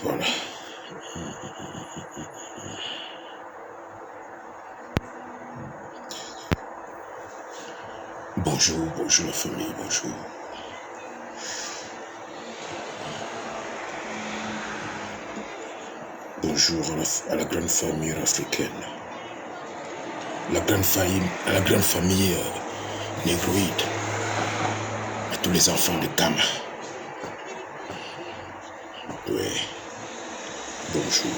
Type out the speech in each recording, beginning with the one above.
Voilà. Bonjour, bonjour la famille, bonjour. Bonjour à la grande famille africaine. La grande famille négroïde. À tous les enfants de Kama. Oui. Bonjour.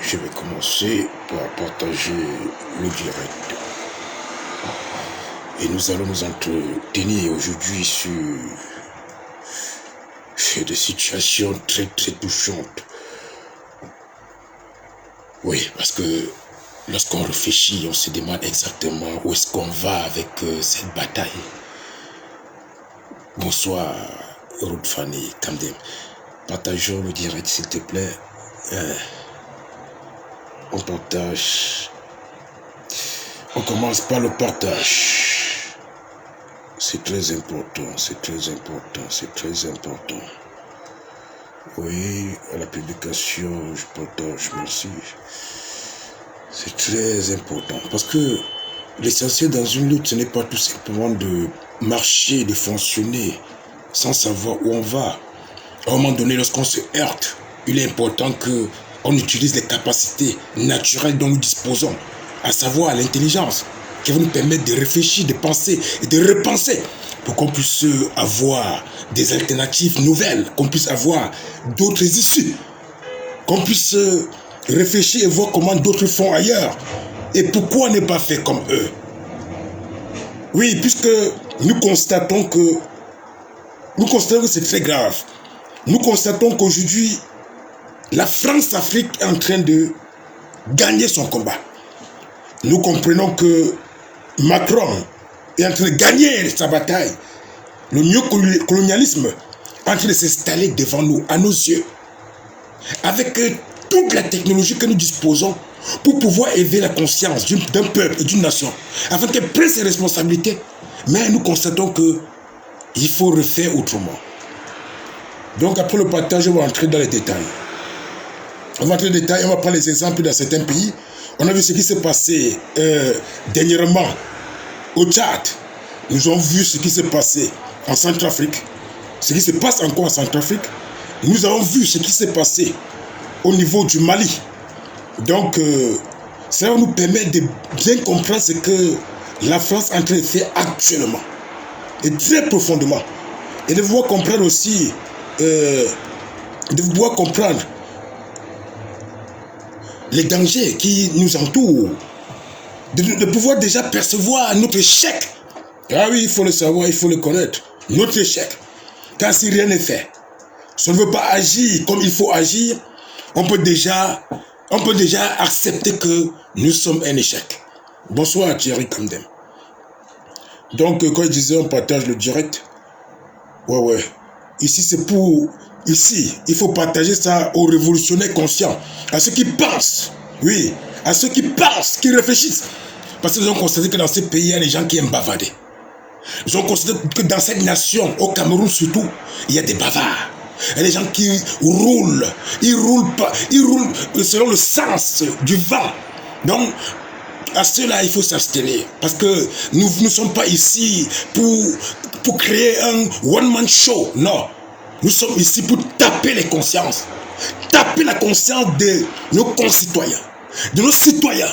Je vais commencer par partager le direct. Et nous allons nous entretenir aujourd'hui sur des situations très très touchantes. Oui, parce que lorsqu'on réfléchit, on se demande exactement où est-ce qu'on va avec cette bataille. Bonsoir, Ruth Fanny Kamdem. Partageons le direct, s'il te plaît. On partage. On commence par le partage. C'est très important, c'est très important, c'est très important. Oui, à la publication, je partage, merci. C'est très important. Parce que l'essentiel dans une lutte, ce n'est pas tout simplement de marcher, de fonctionner, sans savoir où on va. À un moment donné, lorsqu'on se heurte, il est important qu'on utilise les capacités naturelles dont nous disposons, à savoir l'intelligence, qui va nous permettre de réfléchir, de penser et de repenser, pour qu'on puisse avoir des alternatives nouvelles, qu'on puisse avoir d'autres issues, qu'on puisse réfléchir et voir comment d'autres font ailleurs, et pourquoi ne pas faire comme eux. Oui, puisque nous constatons que c'est très grave. Nous constatons qu'aujourd'hui, la France-Afrique est en train de gagner son combat. Nous comprenons que Macron est en train de gagner sa bataille. Le néocolonialisme est en train de s'installer devant nous, à nos yeux, avec toute la technologie que nous disposons pour pouvoir élever la conscience d'un peuple et d'une nation, afin qu'elle prenne ses responsabilités. Mais nous constatons qu'il faut refaire autrement. Donc après le partage, on va entrer dans les détails. On va entrer dans les détails, on va prendre les exemples dans certains pays. On a vu ce qui s'est passé dernièrement au Tchad. Nous avons vu ce qui s'est passé en Centrafrique. Ce qui se passe encore en Centrafrique. Nous avons vu ce qui s'est passé au niveau du Mali. Donc, ça va nous permettre de bien comprendre ce que la France est en train de faire actuellement. Et très profondément. Et de pouvoir comprendre aussi, de pouvoir comprendre les dangers qui nous entourent. De pouvoir déjà percevoir notre échec. Ah oui, il faut le savoir, il faut le connaître. Notre échec. Car si rien n'est fait, si on ne veut pas agir comme il faut agir, on peut déjà accepter que nous sommes un échec. Bonsoir Thierry Kamdem. Donc, quand je disais on partage le direct, ouais. Ici, c'est pour... Ici, il faut partager ça aux révolutionnaires conscients, à ceux qui pensent, oui, à ceux qui pensent, qui réfléchissent. Parce qu'ils ont constaté que dans ces pays, il y a des gens qui aiment bavarder. Ils ont constaté que dans cette nation, au Cameroun surtout, il y a des bavards. Il y a des gens qui roulent. Ils roulent selon le sens du vent. Donc, à cela, il faut s'abstenir. Parce que nous ne sommes pas ici pour créer un one-man show. Non. Nous sommes ici pour taper les consciences. Taper la conscience de nos concitoyens, de nos citoyens.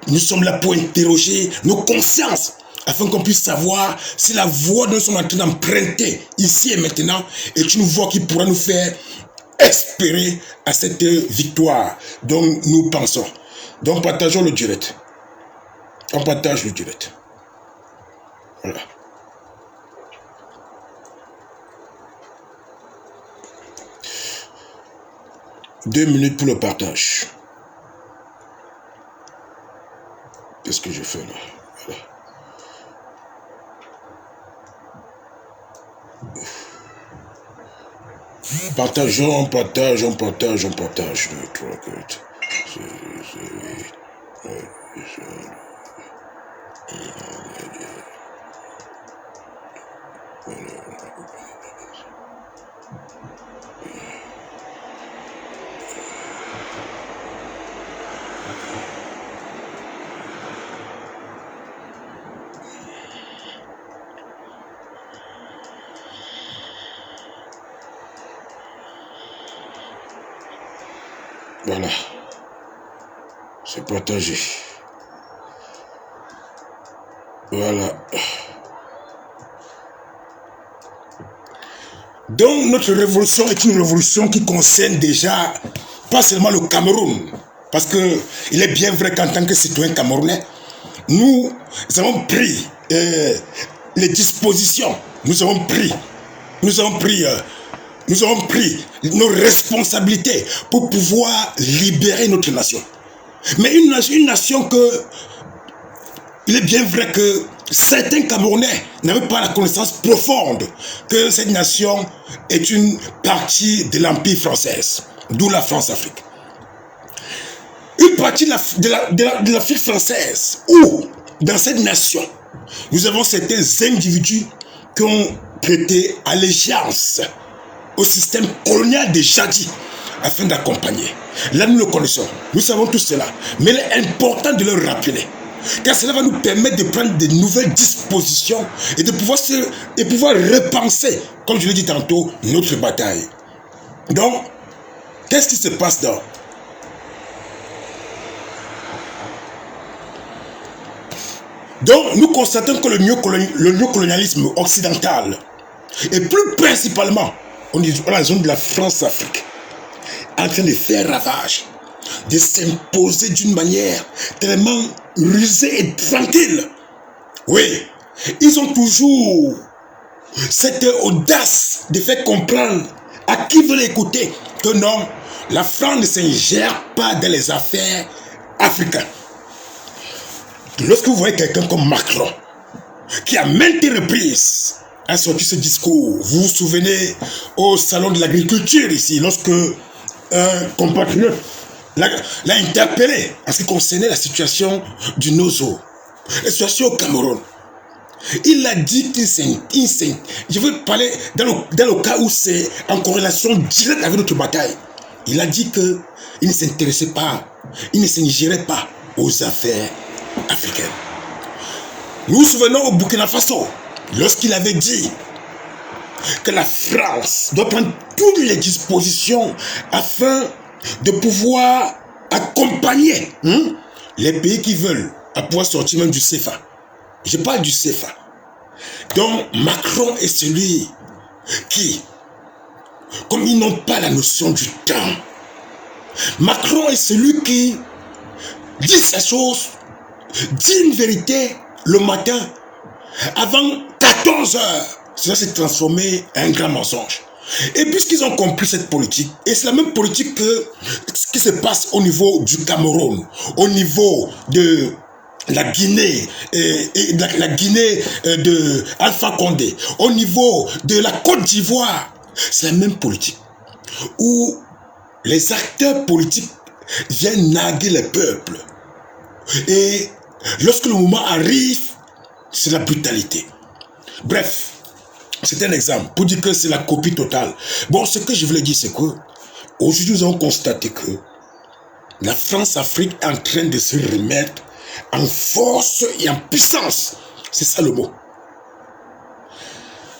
Nous sommes là pour interroger nos consciences, afin qu'on puisse savoir si la voie dont nous sommes en train d'emprunter ici et maintenant est une voie qui pourra nous faire espérer à cette victoire dont nous pensons. Donc partageons le direct. On partage le direct. Voilà. Deux minutes pour le partage. Qu'est-ce que je fais là? Voilà. Partageons, on partage. Voilà. C'est partagé. Voilà. Donc notre révolution est une révolution qui concerne déjà pas seulement le Cameroun. Parce que il est bien vrai qu'en tant que citoyen camerounais, nous avons pris les dispositions. Nous avons pris nos responsabilités pour pouvoir libérer notre nation. Mais une nation que, il est bien vrai que certains Camerounais n'avaient pas la connaissance profonde que cette nation est une partie de l'Empire français, d'où la France-Afrique. Une partie de l'Afrique française, où dans cette nation, nous avons certains individus qui ont prêté allégeance au système colonial de Jadis afin d'accompagner. Là, nous le connaissons. Nous savons tout cela. Mais il est important de le rappeler. Car cela va nous permettre de prendre de nouvelles dispositions et de pouvoir repenser, comme je l'ai dit tantôt, notre bataille. Donc, qu'est-ce qui se passe là? Donc, nous constatons que le néocolonialisme occidental, et plus principalement dans la zone de la France-Afrique, est en train de faire ravage, de s'imposer d'une manière tellement rusée et tranquille. Oui, ils ont toujours cette audace de faire comprendre à qui veut écouter que non, la France ne s'ingère pas dans les affaires africaines. Lorsque vous voyez quelqu'un comme Macron, qui a maintes reprises a sorti ce discours, vous vous souvenez au salon de l'agriculture ici, lorsque un compatriote l'a interpellé en ce qui concernait la situation du Nozo, la situation au Cameroun. Il a dit qu'il je veux parler dans le cas où c'est en corrélation directe avec notre bataille. Il a dit qu'il ne s'intéressait pas, il ne s'ingérait pas aux affaires africaines. Nous nous souvenons au Burkina Faso, lorsqu'il avait dit que la France doit prendre toutes les dispositions afin de pouvoir accompagner les pays qui veulent à pouvoir sortir même du CFA. Je parle du CFA. Donc Macron est celui qui, comme ils n'ont pas la notion du temps, Macron est celui qui dit ces choses, dit une vérité le matin, avant 14 heures, cela s'est transformé en un grand mensonge. Et puisqu'ils ont compris cette politique, et c'est la même politique que ce qui se passe au niveau du Cameroun, au niveau de la Guinée, et la Guinée de Alpha Condé, au niveau de la Côte d'Ivoire, c'est la même politique, où les acteurs politiques viennent narguer les peuples. Et lorsque le moment arrive, c'est la brutalité. Bref, c'est un exemple pour dire que c'est la copie totale. Bon, ce que je voulais dire, c'est que aujourd'hui, nous avons constaté que la France-Afrique est en train de se remettre en force et en puissance. C'est ça le mot.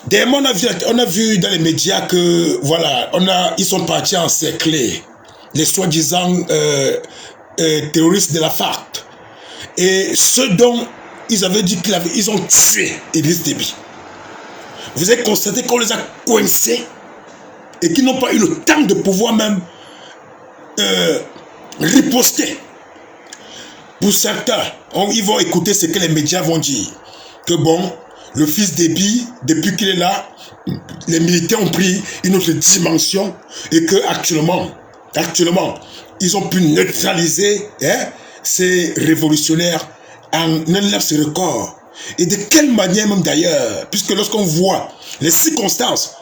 Dernièrement, on a vu dans les médias que, voilà, ils sont partis encercler les soi-disant terroristes de la FARC. Et ceux dont ils avaient dit qu'ils ont tué Idriss Déby. Vous avez constaté qu'on les a coincés et qu'ils n'ont pas eu le temps de pouvoir même riposter. Pour certains, ils vont écouter ce que les médias vont dire. Que bon, le fils Déby, depuis qu'il est là, les militaires ont pris une autre dimension et que actuellement, ils ont pu neutraliser ces révolutionnaires en un laps record. Et de quelle manière même d'ailleurs, puisque lorsqu'on voit les circonstances,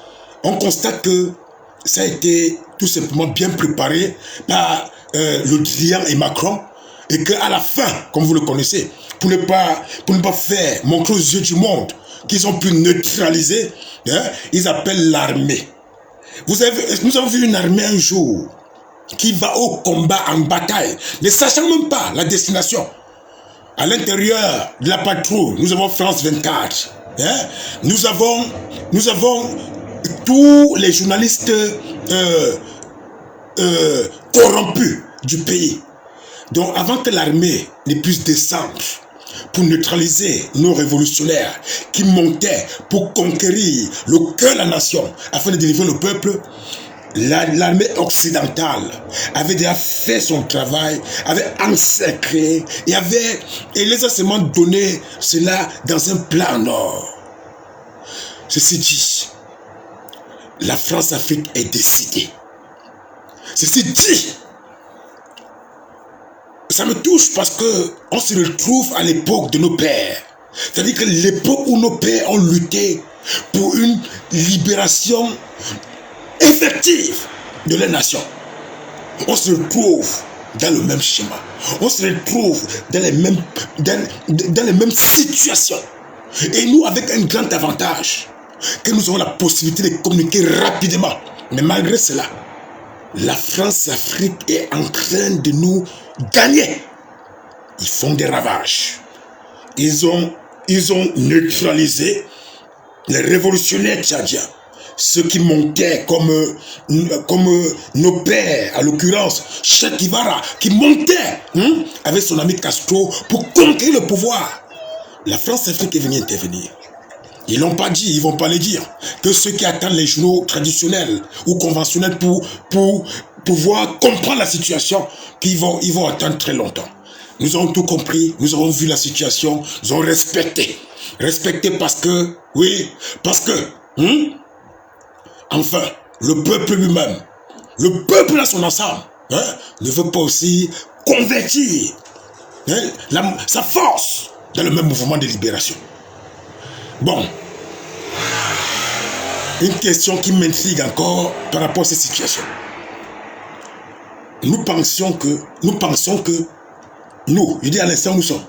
on constate que ça a été tout simplement bien préparé par le Drian et Macron, Et qu'à la fin, comme vous le connaissez, pour ne pas faire montrer aux yeux du monde qu'ils ont pu neutraliser, hein, ils appellent l'armée. Nous avons vu une armée un jour qui va au combat, en bataille, ne sachant même pas la destination. À l'intérieur de la patrouille, nous avons France 24. Hein? Nous avons tous les journalistes corrompus du pays. Donc avant que l'armée ne puisse descendre pour neutraliser nos révolutionnaires qui montaient pour conquérir le cœur de la nation afin de délivrer le peuple, l'armée occidentale avait déjà fait son travail, avait encerclé et les a seulement donné cela dans un plan nord. Ceci dit, la France-Afrique est décidée. Ceci dit, ça me touche parce que on se retrouve à l'époque de nos pères. C'est-à-dire que l'époque où nos pères ont lutté pour une libération effective de la nation. On se retrouve dans le même schéma. On se retrouve dans les mêmes situations. Et nous, avec un grand avantage, que nous avons la possibilité de communiquer rapidement. Mais malgré cela, la France-Afrique est en train de nous gagner. Ils font des ravages. Ils ont neutralisé les révolutionnaires tchadiens. Ceux qui montaient comme nos pères, à l'occurrence, Che Guevara, qui montait avec son ami Castro pour conquérir le pouvoir. La France-Afrique est venue intervenir. Ils l'ont pas dit, ils vont pas le dire. Que ceux qui attendent les journaux traditionnels ou conventionnels pour pouvoir comprendre la situation, ils vont attendre très longtemps. Nous avons tout compris, nous avons vu la situation, nous avons respecté. Respecté parce que, oui, parce que, enfin, le peuple lui-même, le peuple dans son ensemble, ne veut pas aussi convertir sa force dans le même mouvement de libération. Bon, une question qui m'intrigue encore par rapport à cette situation. Nous pensons que, nous, je dis à l'instant où nous sommes,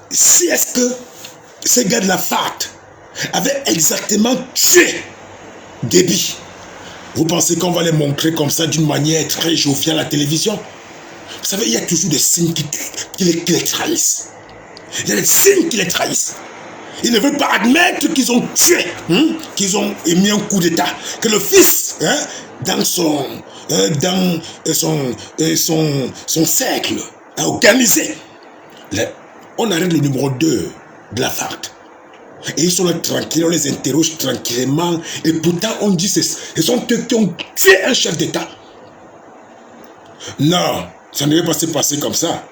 si est-ce que ces gars de la FARC avaient exactement tué Déby, vous pensez qu'on va les montrer comme ça d'une manière très joviale à la télévision? Vous savez, il y a toujours des signes qui les trahissent. Il y a des signes qui les trahissent. Ils ne veulent pas admettre qu'ils ont tué, qu'ils ont émis un coup d'état, que le fils, dans son cercle, a organisé. On arrête le numéro 2 de la FARC. Et ils sont là tranquilles, on les interroge tranquillement. Et pourtant, on dit que ce sont eux qui ont tué un chef d'État. Non, ça ne devait pas se passer comme ça.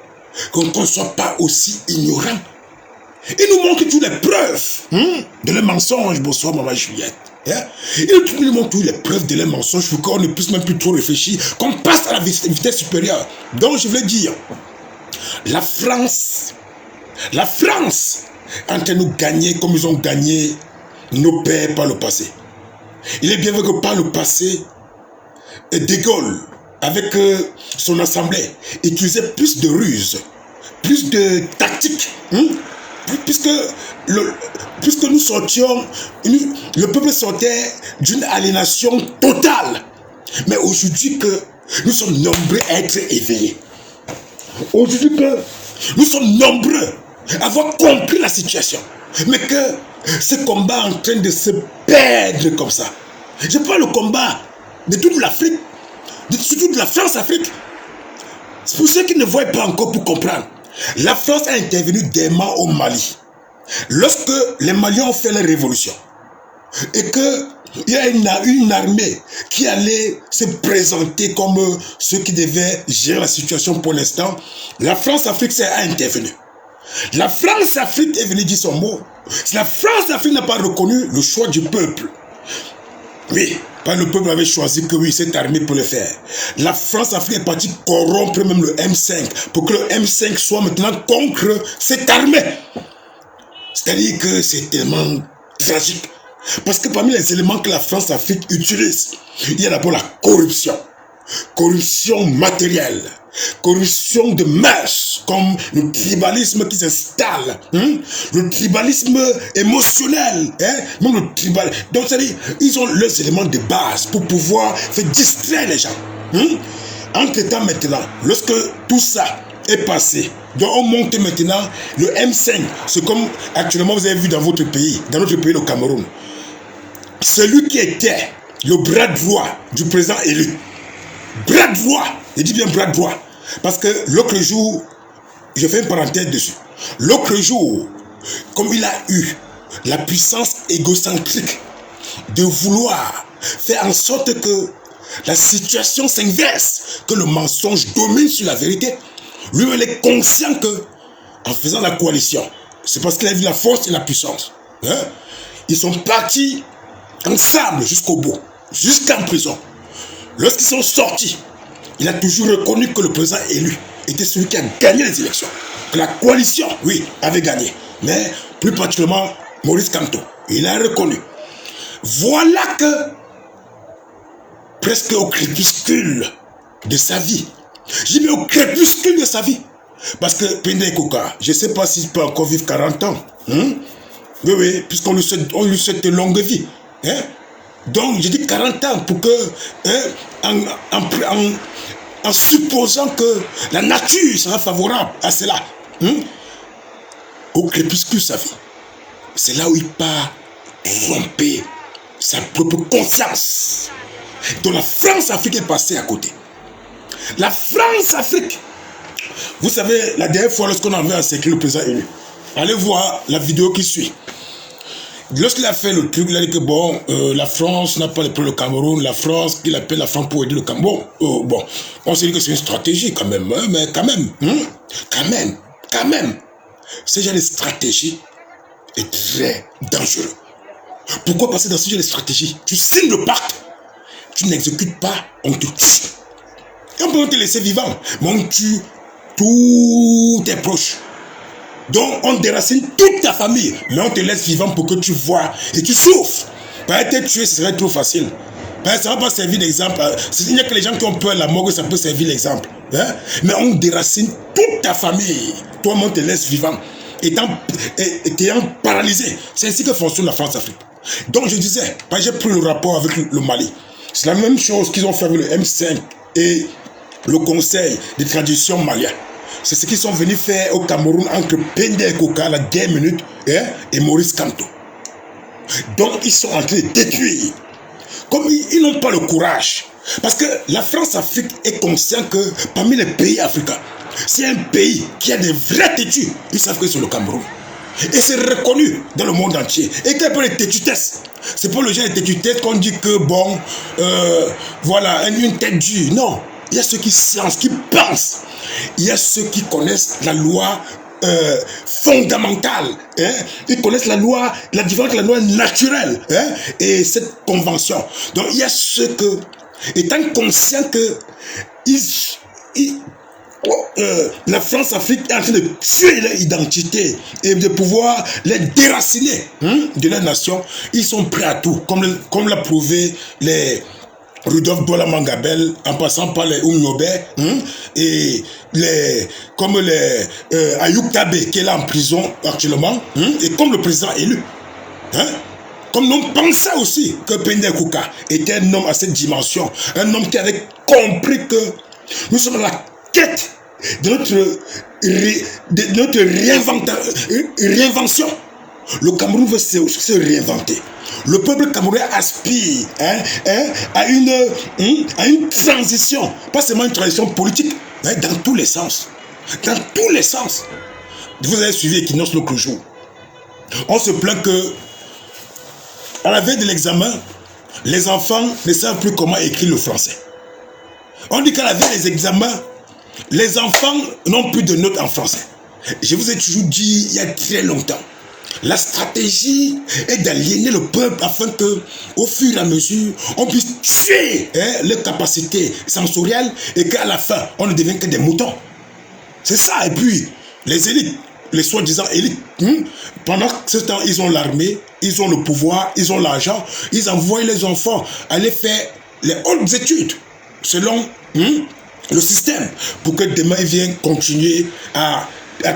Qu'on ne soit pas aussi ignorant. Ils nous montrent toutes les preuves de leurs mensonges. Bonsoir, maman Juliette. Ils nous montrent toutes les preuves de leurs mensonges pour qu'on ne puisse même plus trop réfléchir, qu'on passe à la vitesse supérieure. Donc, je voulais dire, la France en train de nous gagner comme ils ont gagné nos pères par le passé. Il est bien vrai que par le passé, De Gaulle, avec son assemblée, utilisait plus de ruses, plus de tactiques, puisque nous sortions, le peuple sortait d'une aliénation totale. Mais aujourd'hui que nous sommes nombreux à être éveillés, aujourd'hui que nous sommes nombreux à avoir compris la situation, mais que ce combat est en train de se perdre comme ça. Je parle le combat de toute l'Afrique, surtout de la France-Afrique. C'est pour ceux qui ne voient pas encore pour comprendre. La France a intervenu dès-ment au Mali. Lorsque les Maliens ont fait la révolution, et qu'il y a une armée qui allait se présenter comme ceux qui devaient gérer la situation pour l'instant, la France-Afrique a intervenu. La France-Afrique est venue dire son mot. La France-Afrique n'a pas reconnu le choix du peuple. Oui, le peuple avait choisi que oui, cette armée peut le faire. La France-Afrique est partie corrompre même le M5 pour que le M5 soit maintenant contre cette armée. C'est-à-dire que c'est tellement tragique. Parce que parmi les éléments que la France-Afrique utilise, il y a d'abord la corruption. Corruption matérielle. corruption de mœurs, comme le tribalisme qui s'installe, le tribalisme émotionnel, même le tribal. Donc, c'est-à-dire, ils ont leurs éléments de base pour pouvoir faire distraire les gens. Entre-temps, maintenant, lorsque tout ça est passé, donc on monte maintenant le M5. C'est comme actuellement vous avez vu dans votre pays, dans notre pays, le Cameroun. Celui qui était le bras droit du président élu. Bras droit, je dis bien bras droit. Parce que l'autre jour, je fais une parenthèse dessus. L'autre jour, comme il a eu la puissance égocentrique de vouloir faire en sorte que la situation s'inverse, que le mensonge domine sur la vérité, lui-même est conscient que, en faisant la coalition, c'est parce qu'il a vu la force et la puissance. Ils sont partis ensemble jusqu'au bout, jusqu'en prison. Lorsqu'ils sont sortis, il a toujours reconnu que le président élu était celui qui a gagné les élections. Que la coalition, oui, avait gagné. Mais plus particulièrement, Maurice Kamto. Il a reconnu. Voilà que, presque au crépuscule de sa vie, j'ai mis au crépuscule de sa vie. Parce que Pende Koka, je ne sais pas s'il peut encore vivre 40 ans. Oui, puisqu'on lui souhaite de longue vie. Donc, j'ai dit 40 ans pour que, en supposant que la nature sera favorable à cela, au crépuscule de sa vie, c'est là où il part romper sa propre conscience. Donc la France-Afrique est passée à côté. La France-Afrique, vous savez, la dernière fois lorsqu'on avait encerclé le président élu, allez voir la vidéo qui suit. Lorsqu'il a fait le truc, il a dit que bon, la France n'a pas le le Cameroun, la France, qu'il appelle la France pour aider le Cameroun. Bon, on s'est dit que c'est une stratégie quand même, mais quand même, ce genre de stratégie est très dangereux. Pourquoi? Parce que dans ce genre de stratégie, tu signes le pacte, tu n'exécutes pas, on te tue. Et on peut te laisser vivant, mais on tue tous tes proches. Donc on déracine toute ta famille, mais on te laisse vivant pour que tu vois et tu souffres. Pas être tué, ce serait trop facile. Ça ne va pas servir d'exemple. Il n'y a que les gens qui ont peur de la mort que ça peut servir l'exemple. Mais on déracine toute ta famille. Toi-même, on te laisse vivant, étant paralysé. C'est ainsi que fonctionne la France-Afrique. Donc je disais, j'ai pris le rapport avec le Mali. C'est la même chose qu'ils ont fait avec le M5 et le Conseil des traditions maliens. C'est ce qu'ils sont venus faire au Cameroun entre Pende Koka, la guerre minute, et Maurice Kamto. Donc ils sont en train de détruire. Comme ils n'ont pas le courage. Parce que la France-Afrique est conscient que parmi les pays africains, s'il y a un pays qui a des vrais têtus, ils savent que c'est le Cameroun. Et c'est reconnu dans le monde entier. Et qu'il n'y a pas de têtutesse. C'est pas le genre de têtutesse qu'on dit que bon, voilà, une tête dure. Non. Il y a ceux qui sensent, qui pensent. Il y a ceux qui connaissent la loi fondamentale. Ils connaissent la loi, la différence entre la loi naturelle et cette convention. Donc il y a ceux que, étant conscients que la France-Afrique est en train de tuer leur identité et de pouvoir les déraciner de leur nation, ils sont prêts à tout, comme l'a prouvé les Rudolf Douala Mangabel, en passant par les Oumiobe, et comme les Ayoub Tabé, qui est là en prison actuellement, et comme le président élu. Comme l'on pensait aussi que Pende Koka était un homme à cette dimension, un homme qui avait compris que nous sommes à la quête de notre réinvention. Le Cameroun veut se réinventer. Le peuple camerounais aspire à une transition, pas seulement une transition politique, dans tous les sens. Dans tous les sens. Vous avez suivi Equinox l'autre jour. On se plaint que, à la veille de l'examen, les enfants ne savent plus comment écrire le français. On dit qu'à la veille des examens, les enfants n'ont plus de notes en français. Je vous ai toujours dit il y a très longtemps, la stratégie est d'aliéner le peuple afin que, au fur et à mesure, on puisse tuer leurs capacités sensorielles et qu'à la fin, on ne devienne que des moutons. C'est ça. Et puis, les élites, les soi-disant élites, pendant ce temps, ils ont l'armée, ils ont le pouvoir, ils ont l'argent, ils envoient les enfants aller faire les hautes études selon le système pour que demain il vienne continuer à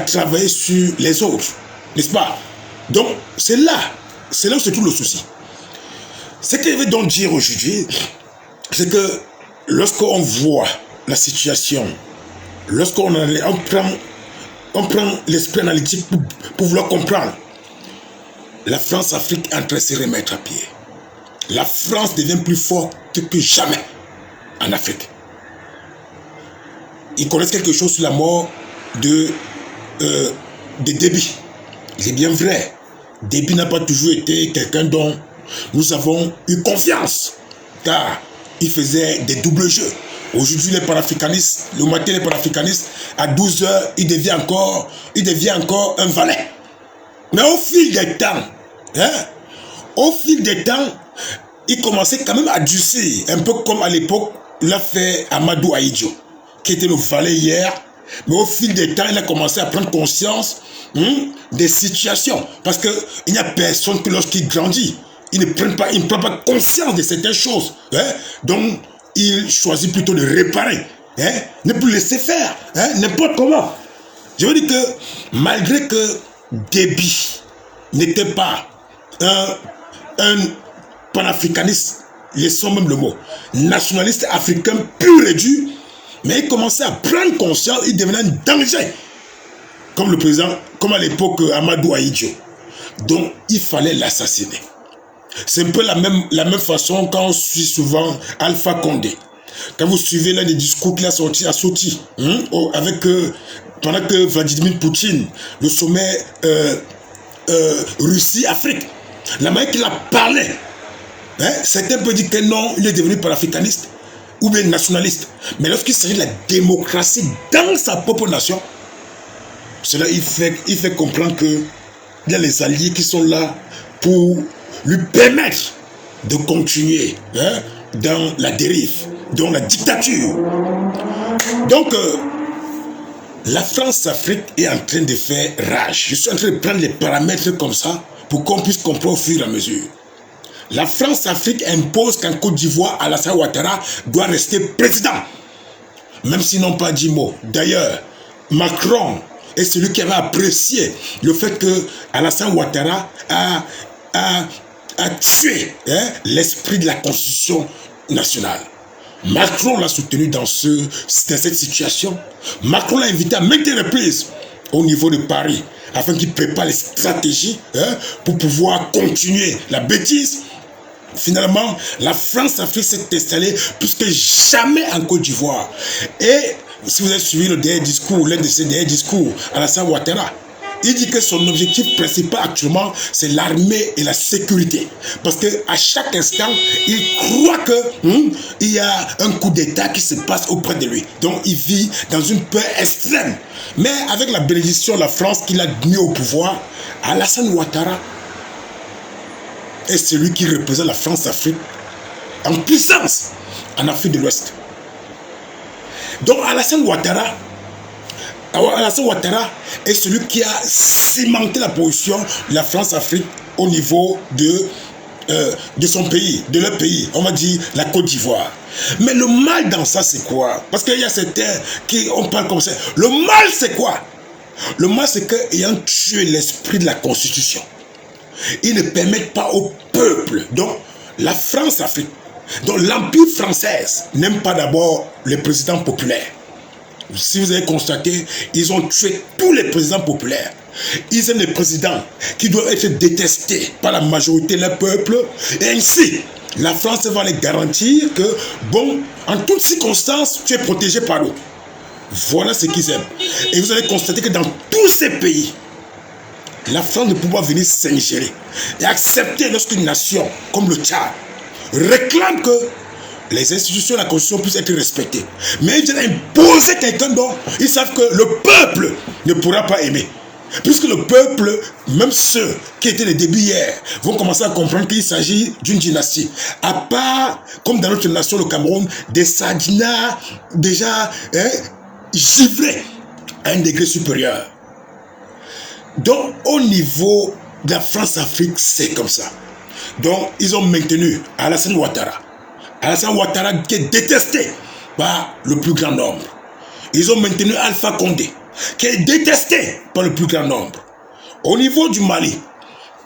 travailler sur les autres, n'est-ce pas? Donc c'est là où se trouve le souci. Ce que je veux donc dire aujourd'hui, c'est que lorsqu'on voit la situation, lorsqu'on prend l'esprit analytique pour vouloir comprendre, la France-Afrique est en train de se remettre à pied. La France devient plus forte que jamais en Afrique. Ils connaissent quelque chose sur la mort de Déby. C'est bien vrai. Déby n'a pas toujours été quelqu'un dont nous avons eu confiance, car il faisait des doubles jeux. Aujourd'hui, les panafricanistes, le matin, les panafricanistes, à 12 h, il devient encore un valet. Mais au fil des temps, il commençait quand même à durcir, un peu comme à l'époque, l'a fait Amadou Ahidjo, qui était le valet hier. Mais au fil des temps, il a commencé à prendre conscience des situations. Parce qu'il n'y a personne que lorsqu'il grandit, il ne prend pas conscience de certaines choses. Donc, il choisit plutôt de réparer. Ne plus laisser faire. N'importe comment. Je veux dire que malgré que Déby n'était pas un panafricaniste, laissons même le mot, nationaliste africain pur et dur, mais il commençait à prendre conscience, il devenait un danger. Comme le président, comme à l'époque Amadou Ahidjo. Donc, il fallait l'assassiner. C'est un peu la même façon quand on suit souvent Alpha Condé. Quand vous suivez l'un des discours qu'il a sorti à Sochi, pendant que Vladimir Poutine, le sommet Russie-Afrique, la manière qu'il a parlé, certains peuvent dire que non, il est devenu panafricaniste ou bien nationaliste. Mais lorsqu'il s'agit de la démocratie dans sa propre nation, cela il fait comprendre qu'il y a les alliés qui sont là pour lui permettre de continuer dans la dérive, dans la dictature. Donc, la France-Afrique est en train de faire rage. Je suis en train de prendre les paramètres comme ça pour qu'on puisse comprendre au fur et à mesure. La France-Afrique impose qu'en Côte d'Ivoire, Alassane Ouattara doit rester président. Même s'ils n'ont pas dit mot. D'ailleurs, Macron est celui qui avait apprécié le fait que Alassane Ouattara a tué l'esprit de la Constitution nationale. Macron l'a soutenu dans cette situation. Macron l'a invité à maintes reprises au niveau de Paris afin qu'il prépare les stratégies pour pouvoir continuer la bêtise. Finalement, la France-Afrique s'est installée plus que jamais en Côte d'Ivoire. Et si vous avez suivi le dernier discours, l'un de ses derniers discours, Alassane Ouattara, il dit que son objectif principal actuellement, c'est l'armée et la sécurité. Parce qu'à chaque instant, il croit qu'il y a un coup d'État qui se passe auprès de lui. Donc, il vit dans une peur extrême. Mais avec la bénédiction de la France qu'il a mis au pouvoir, Alassane Ouattara est celui qui représente la France-Afrique en puissance en Afrique de l'Ouest. Donc, Alassane Ouattara est celui qui a cimenté la position de la France-Afrique au niveau de son pays, de leur pays, on va dire la Côte d'Ivoire. Mais le mal dans ça, c'est quoi? Parce qu'il y a certains on parle comme ça. Le mal, c'est quoi? Le mal, c'est qu'ayant tué l'esprit de la Constitution, ils ne permettent pas au peuple, donc la France-Afrique, donc l'Empire français n'aime pas d'abord les présidents populaires. Si vous avez constaté, ils ont tué tous les présidents populaires. Ils aiment les présidents qui doivent être détestés par la majorité du peuple. Et ainsi, la France va les garantir que, bon, en toutes circonstances, tu es protégé par eux. Voilà ce qu'ils aiment. Et vous allez constater que dans tous ces pays, la France ne peut pas venir s'ingérer et accepter lorsqu'une nation, comme le Tchad, réclame que les institutions de la Constitution puissent être respectées. Mais ils viennent imposer quelqu'un dont ils savent que le peuple ne pourra pas aimer. Puisque le peuple, même ceux qui étaient les débuts hier, vont commencer à comprendre qu'il s'agit d'une dynastie. À part, comme dans notre nation, le Cameroun, des sardinats déjà givrés à un degré supérieur. Donc, au niveau de la France-Afrique, c'est comme ça. Donc, ils ont maintenu Alassane Ouattara. Alassane Ouattara qui est détesté par le plus grand nombre. Ils ont maintenu Alpha Condé, qui est détesté par le plus grand nombre. Au niveau du Mali,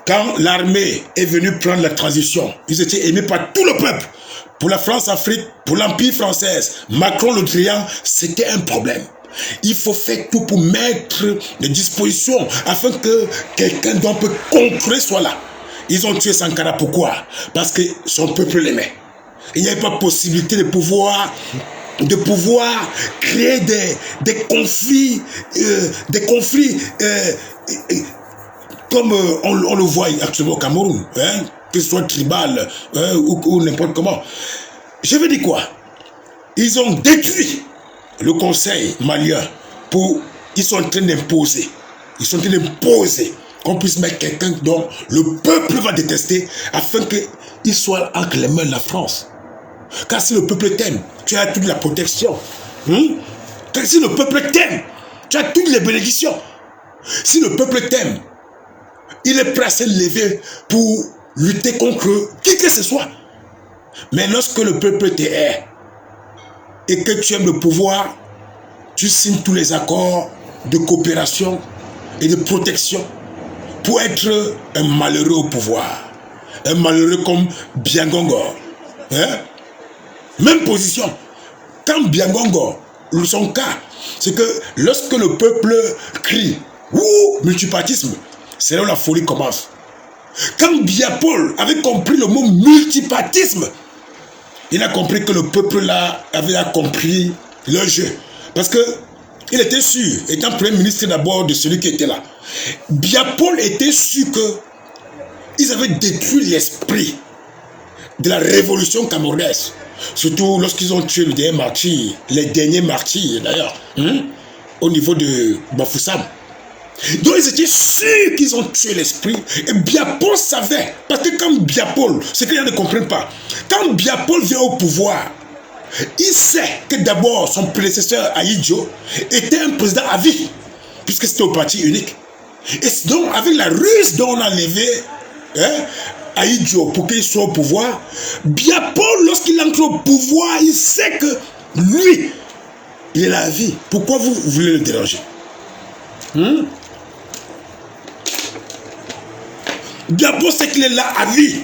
quand l'armée est venue prendre la transition, ils étaient aimés par tout le peuple. Pour la France-Afrique, pour l'Empire français, Macron le triangle, c'était un problème. Il faut faire tout pour mettre des dispositions afin que quelqu'un dont on peut contrôler soit là. Ils ont tué Sankara, pourquoi? Parce que son peuple l'aimait. Il n'y avait pas possibilité de pouvoir créer des conflits, comme on le voit actuellement au Cameroun, hein, que ce soit tribal ou n'importe comment. Je veux dire quoi? Ils ont détruit le conseil malien ils sont en train d'imposer. Ils sont en train d'imposer qu'on puisse mettre quelqu'un dont le peuple va détester afin qu'il soit entre les mains de la France. Car si le peuple t'aime, tu as toute la protection. Car si le peuple t'aime, tu as toutes les bénédictions. Si le peuple t'aime, il est prêt à se lever pour lutter contre qui que ce soit. Mais lorsque le peuple te hait et que tu aimes le pouvoir, tu signes tous les accords de coopération et de protection pour être un malheureux au pouvoir. Un malheureux comme Biangongo. Hein? Même position. Quand Biangongo, son cas, c'est que lorsque le peuple crie « Ouh, multipartisme », c'est là où la folie commence. Quand Biapol avait compris le mot multipartisme, il a compris que le peuple là avait compris le jeu. Parce que il était sûr, étant premier ministre d'abord de celui qui était là, Biapol était sûr que ils avaient détruit l'esprit de la révolution camerounaise. Surtout lorsqu'ils ont tué les derniers martyrs d'ailleurs, au niveau de Bafoussam. Donc ils étaient sûrs qu'ils ont tué l'esprit. Et Biapol savait. Parce que quand Biapol, ce que les gens ne comprennent pas, quand Biapol vient au pouvoir, il sait que d'abord son prédécesseur Ahidjo était un président à vie, puisque c'était au parti unique. Et donc avec la ruse dont on a levé Ahidjo pour qu'il soit au pouvoir, Biapol, lorsqu'il entre au pouvoir, il sait que lui, il est la vie. Pourquoi vous voulez le déranger? Biapol sait qu'il est là à vie,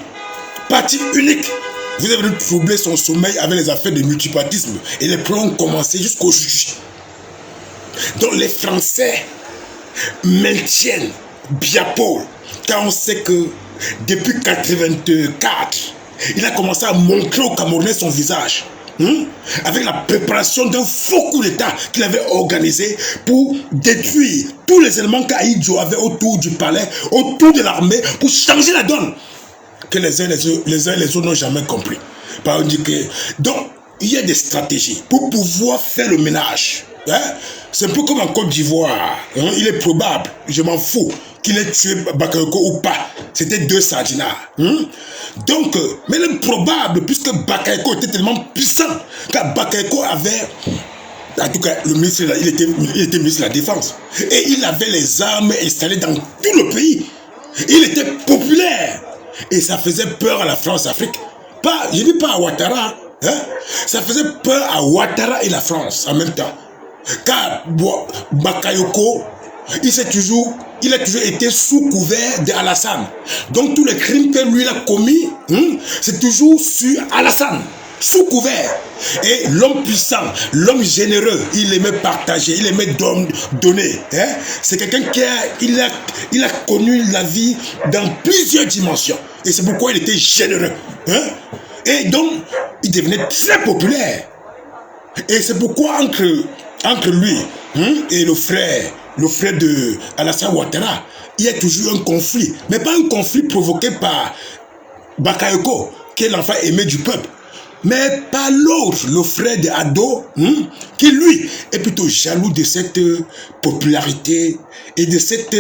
parti unique. Vous avez troublé son sommeil avec les affaires de multipartisme et les plans ont commencé jusqu'au juge. Donc les Français maintiennent Biapol car on sait que depuis 1984, il a commencé à montrer aux Camerounais son visage. Avec la préparation d'un faux coup d'État qu'il avait organisé pour détruire tous les éléments qu'Ahidjo avait autour du palais, autour de l'armée, pour changer la donne que les uns et les autres n'ont jamais compris. Donc, il y a des stratégies pour pouvoir faire le ménage. C'est un peu comme en Côte d'Ivoire. Il est probable, je m'en fous, qu'il ait tué Bakayoko ou pas. C'était deux sardinards. Donc, mais il est probable, puisque Bakayoko était tellement puissant, car Bakayoko avait, en tout cas, le ministre, il était ministre de la Défense. Et il avait les armes installées dans tout le pays. Il était populaire. Et ça faisait peur à la France-Afrique. Je ne dis pas à Ouattara. Ça faisait peur à Ouattara et la France en même temps. Car Bakayoko, il a toujours été sous couvert d'Alassane. Donc tous les crimes que lui a commis, c'est toujours sur Alassane, sous couvert. Et l'homme puissant, l'homme généreux, il aimait partager, il aimait donner. C'est quelqu'un qui a connu la vie dans plusieurs dimensions. Et c'est pourquoi il était généreux. Et donc, il devenait très populaire. Et c'est pourquoi entre lui et le frère de Alassane Ouattara, il y a toujours un conflit. Mais pas un conflit provoqué par Bakayoko, qui est l'enfant aimé du peuple. Mais par l'autre, le frère de Ado, qui lui est plutôt jaloux de cette popularité et de cette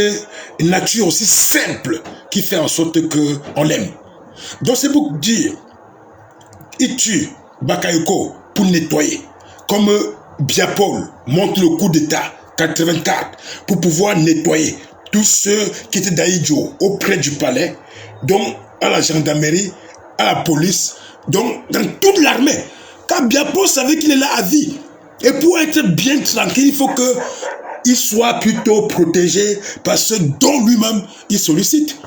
nature aussi simple qui fait en sorte qu'on l'aime. Donc c'est pour dire, il tue Bakayoko pour nettoyer. Comme Biapol monte le coup d'État 84 pour pouvoir nettoyer tous ceux qui étaient d'Ahidjo auprès du palais, donc à la gendarmerie, à la police, donc dans toute l'armée. Car Biapo savait qu'il est là à vie. Et pour être bien tranquille, il faut qu'il soit plutôt protégé par ce dont lui-même il sollicite.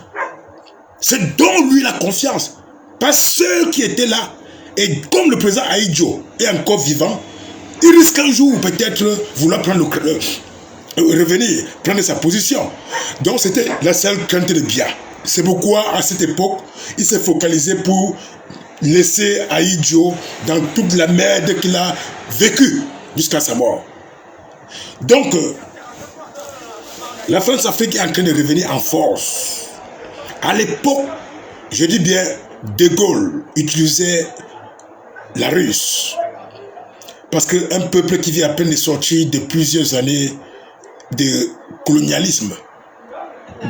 C'est dont lui la confiance. Pas ceux qui étaient là. Et comme le président Ahidjo est encore vivant, il risque un jour peut-être vouloir prendre revenir, prendre sa position. Donc c'était la seule crainte de Bia. C'est pourquoi à cette époque, il s'est focalisé pour laisser Ahidjo dans toute la merde qu'il a vécue jusqu'à sa mort. Donc, la France-Afrique est en train de revenir en force. À l'époque, je dis bien, De Gaulle utilisait la Russe. Parce qu'un peuple qui vient à peine de sortir de plusieurs années de colonialisme,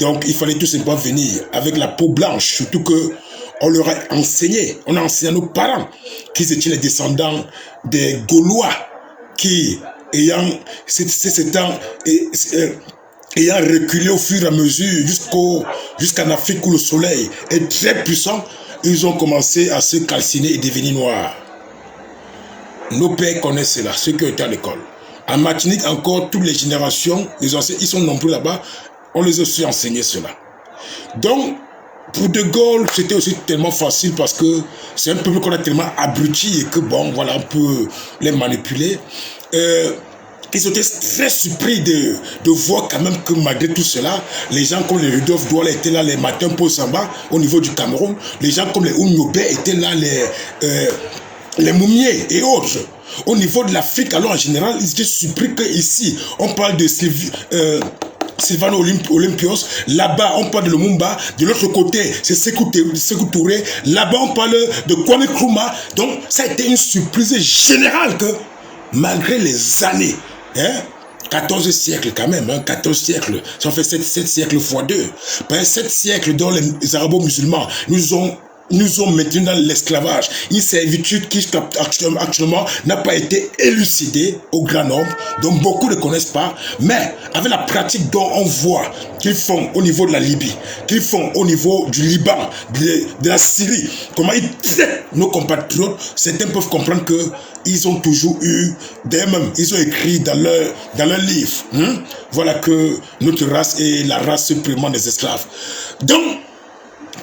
donc il fallait tout simplement venir avec la peau blanche, surtout que on leur a enseigné, on a enseigné à nos parents qu'ils étaient les descendants des Gaulois qui, ayant reculé au fur et à mesure jusqu'en Afrique où le soleil est très puissant, ils ont commencé à se calciner et devenir noirs. Nos pères connaissent cela, ceux qui ont été à l'école. En Martinique encore, toutes les générations, les anciens, ils sont nombreux là-bas, on les a aussi enseigné cela. Donc, pour De Gaulle, c'était aussi tellement facile parce que c'est un peuple qu'on a tellement abruti et que bon, voilà, on peut les manipuler. Ils étaient très surpris de voir quand même que malgré tout cela, les gens comme les Rudolf Douala étaient là les matins pour Samba au niveau du Cameroun, les gens comme les Ounyobe étaient là les Moumiers et autres. Au niveau de l'Afrique, alors en général, ils étaient surpris qu'ici, on parle de Sylvano Olympios, là-bas on parle de Lumumba, de l'autre côté c'est Sékou Touré, là-bas on parle de Kwame Nkrumah. Donc ça a été une surprise générale que malgré les années, 14 siècles quand même, 14 siècles, ça fait 7 siècles x 2, 7 siècles dont les arabo-musulmans nous ont maintenus dans l'esclavage, une servitude qui actuellement n'a pas été élucidée au grand nombre, dont beaucoup ne connaissent pas, mais avec la pratique dont on voit qu'ils font au niveau de la Libye, qu'ils font au niveau du Liban, de la Syrie, comment ils traitent nos compatriotes, certains peuvent comprendre que ils ont toujours eu, d'eux-mêmes, ils ont écrit dans leur livre, voilà que notre race est la race suprêmement des esclaves. Donc,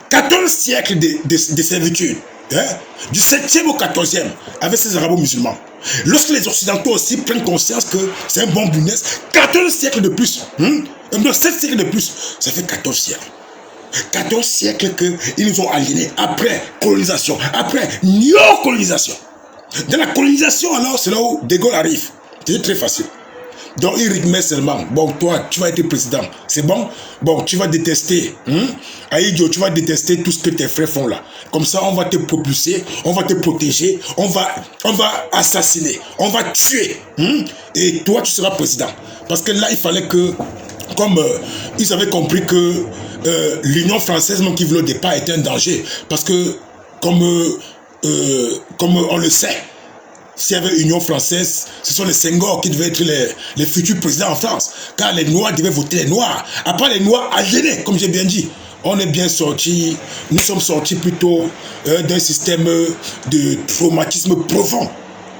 14 siècles de servitude, du 7e au 14e, avec ces arabo-musulmans. Lorsque les Occidentaux aussi prennent conscience que c'est un bon business, 14 siècles de plus, 7 siècles de plus, ça fait 14 siècles. 14 siècles qu'ils nous ont aliénés après colonisation, après néocolonisation. Dans la colonisation, alors, c'est là où De Gaulle arrive. C'est très facile. Donc il rythmait seulement. Bon, toi, tu vas être président. C'est bon? Bon, tu vas détester. Ahidjo, tu vas détester tout ce que tes frères font là. Comme ça, on va te propulser, on va te protéger, on va assassiner, on va tuer. Et toi, tu seras président. Parce que là, il fallait que, comme ils avaient compris que l'Union française, même qui voulait au départ, était un danger. Parce que, comme on le sait, s'il y avait Union française, ce sont les Senghor qui devaient être les futurs présidents en France. Car les Noirs devaient voter les Noirs. Après les Noirs aliénés, comme j'ai bien dit. On est bien sortis, nous sommes sortis plutôt d'un système de traumatisme profond.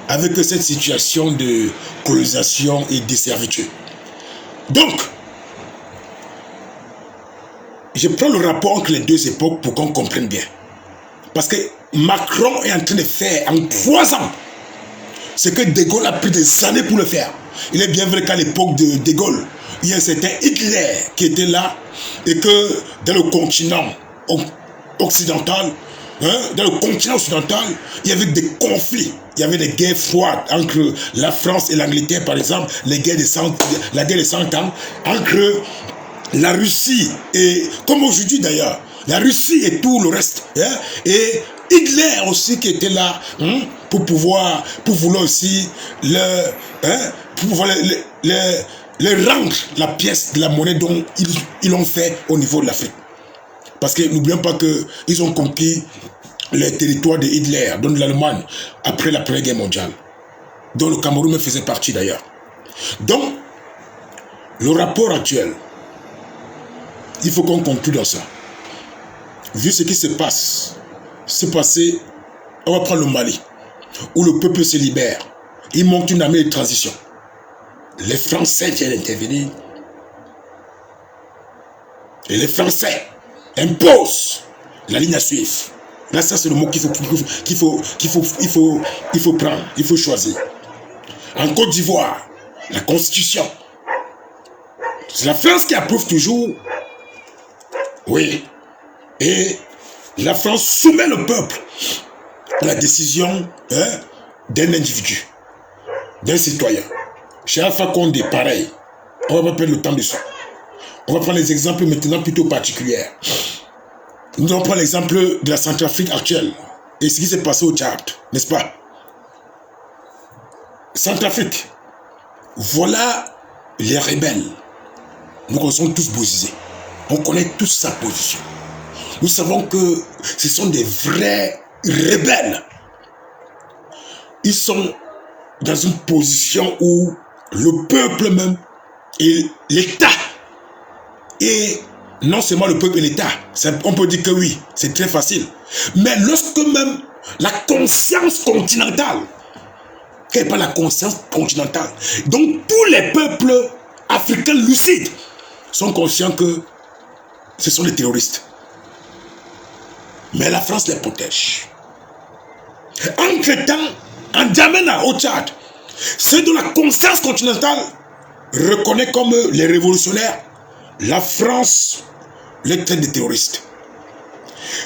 Avec cette situation de colonisation et de servitude. Donc, je prends le rapport entre les deux époques pour qu'on comprenne bien. Parce que Macron est en train de faire en 3 ans ce que De Gaulle a pris des années pour le faire. Il est bien vrai qu'à l'époque de De Gaulle, il y a un certain Hitler qui était là et que dans le continent occidental, il y avait des conflits, il y avait des guerres froides entre la France et l'Angleterre, par exemple, la guerre des 100 ans, entre la Russie et, comme aujourd'hui d'ailleurs, la Russie et tout le reste, et Hitler aussi qui était là pour vouloir aussi leur rendre la pièce de la monnaie dont ils l'ont fait au niveau de l'Afrique. Parce que n'oublions pas qu'ils ont conquis les territoires de Hitler, donc de l'Allemagne, après la Première Guerre mondiale, dont le Cameroun faisait partie d'ailleurs. Donc, le rapport actuel, il faut qu'on conclue dans ça. Vu ce qui se passe, c'est passé, on va prendre le Mali. où le peuple se libère, il monte une armée de transition. Les Français viennent intervenir. Et les Français imposent la ligne à suivre. Là, ça, c'est le mot qu'il faut prendre, il faut choisir. En Côte d'Ivoire, la Constitution, c'est la France qui approuve toujours. Oui. Et la France soumet le peuple à la décision d'un individu, d'un citoyen. Chez Alpha Condé, pareil. On va pas perdre le temps dessus. On va prendre les exemples maintenant plutôt particuliers. Nous allons prendre l'exemple de la Centrafrique actuelle et ce qui s'est passé au Tchad, n'est-ce pas? Centrafrique, voilà les rebelles. Nous connaissons tous Bozizé. On connaît tous sa position. Nous savons que ce sont des vrais rebelles. Ils sont dans une position où le peuple même et l'État, et non seulement le peuple et l'État, on peut dire que oui, c'est très facile, mais lorsque même la conscience continentale, quelle n'est pas la conscience continentale, donc tous les peuples africains lucides sont conscients que ce sont des terroristes. Mais la France les protège. Entre-temps, en Djamena, au Tchad, ceux de la conscience continentale reconnaissent comme les révolutionnaires, la France les traite des terroristes.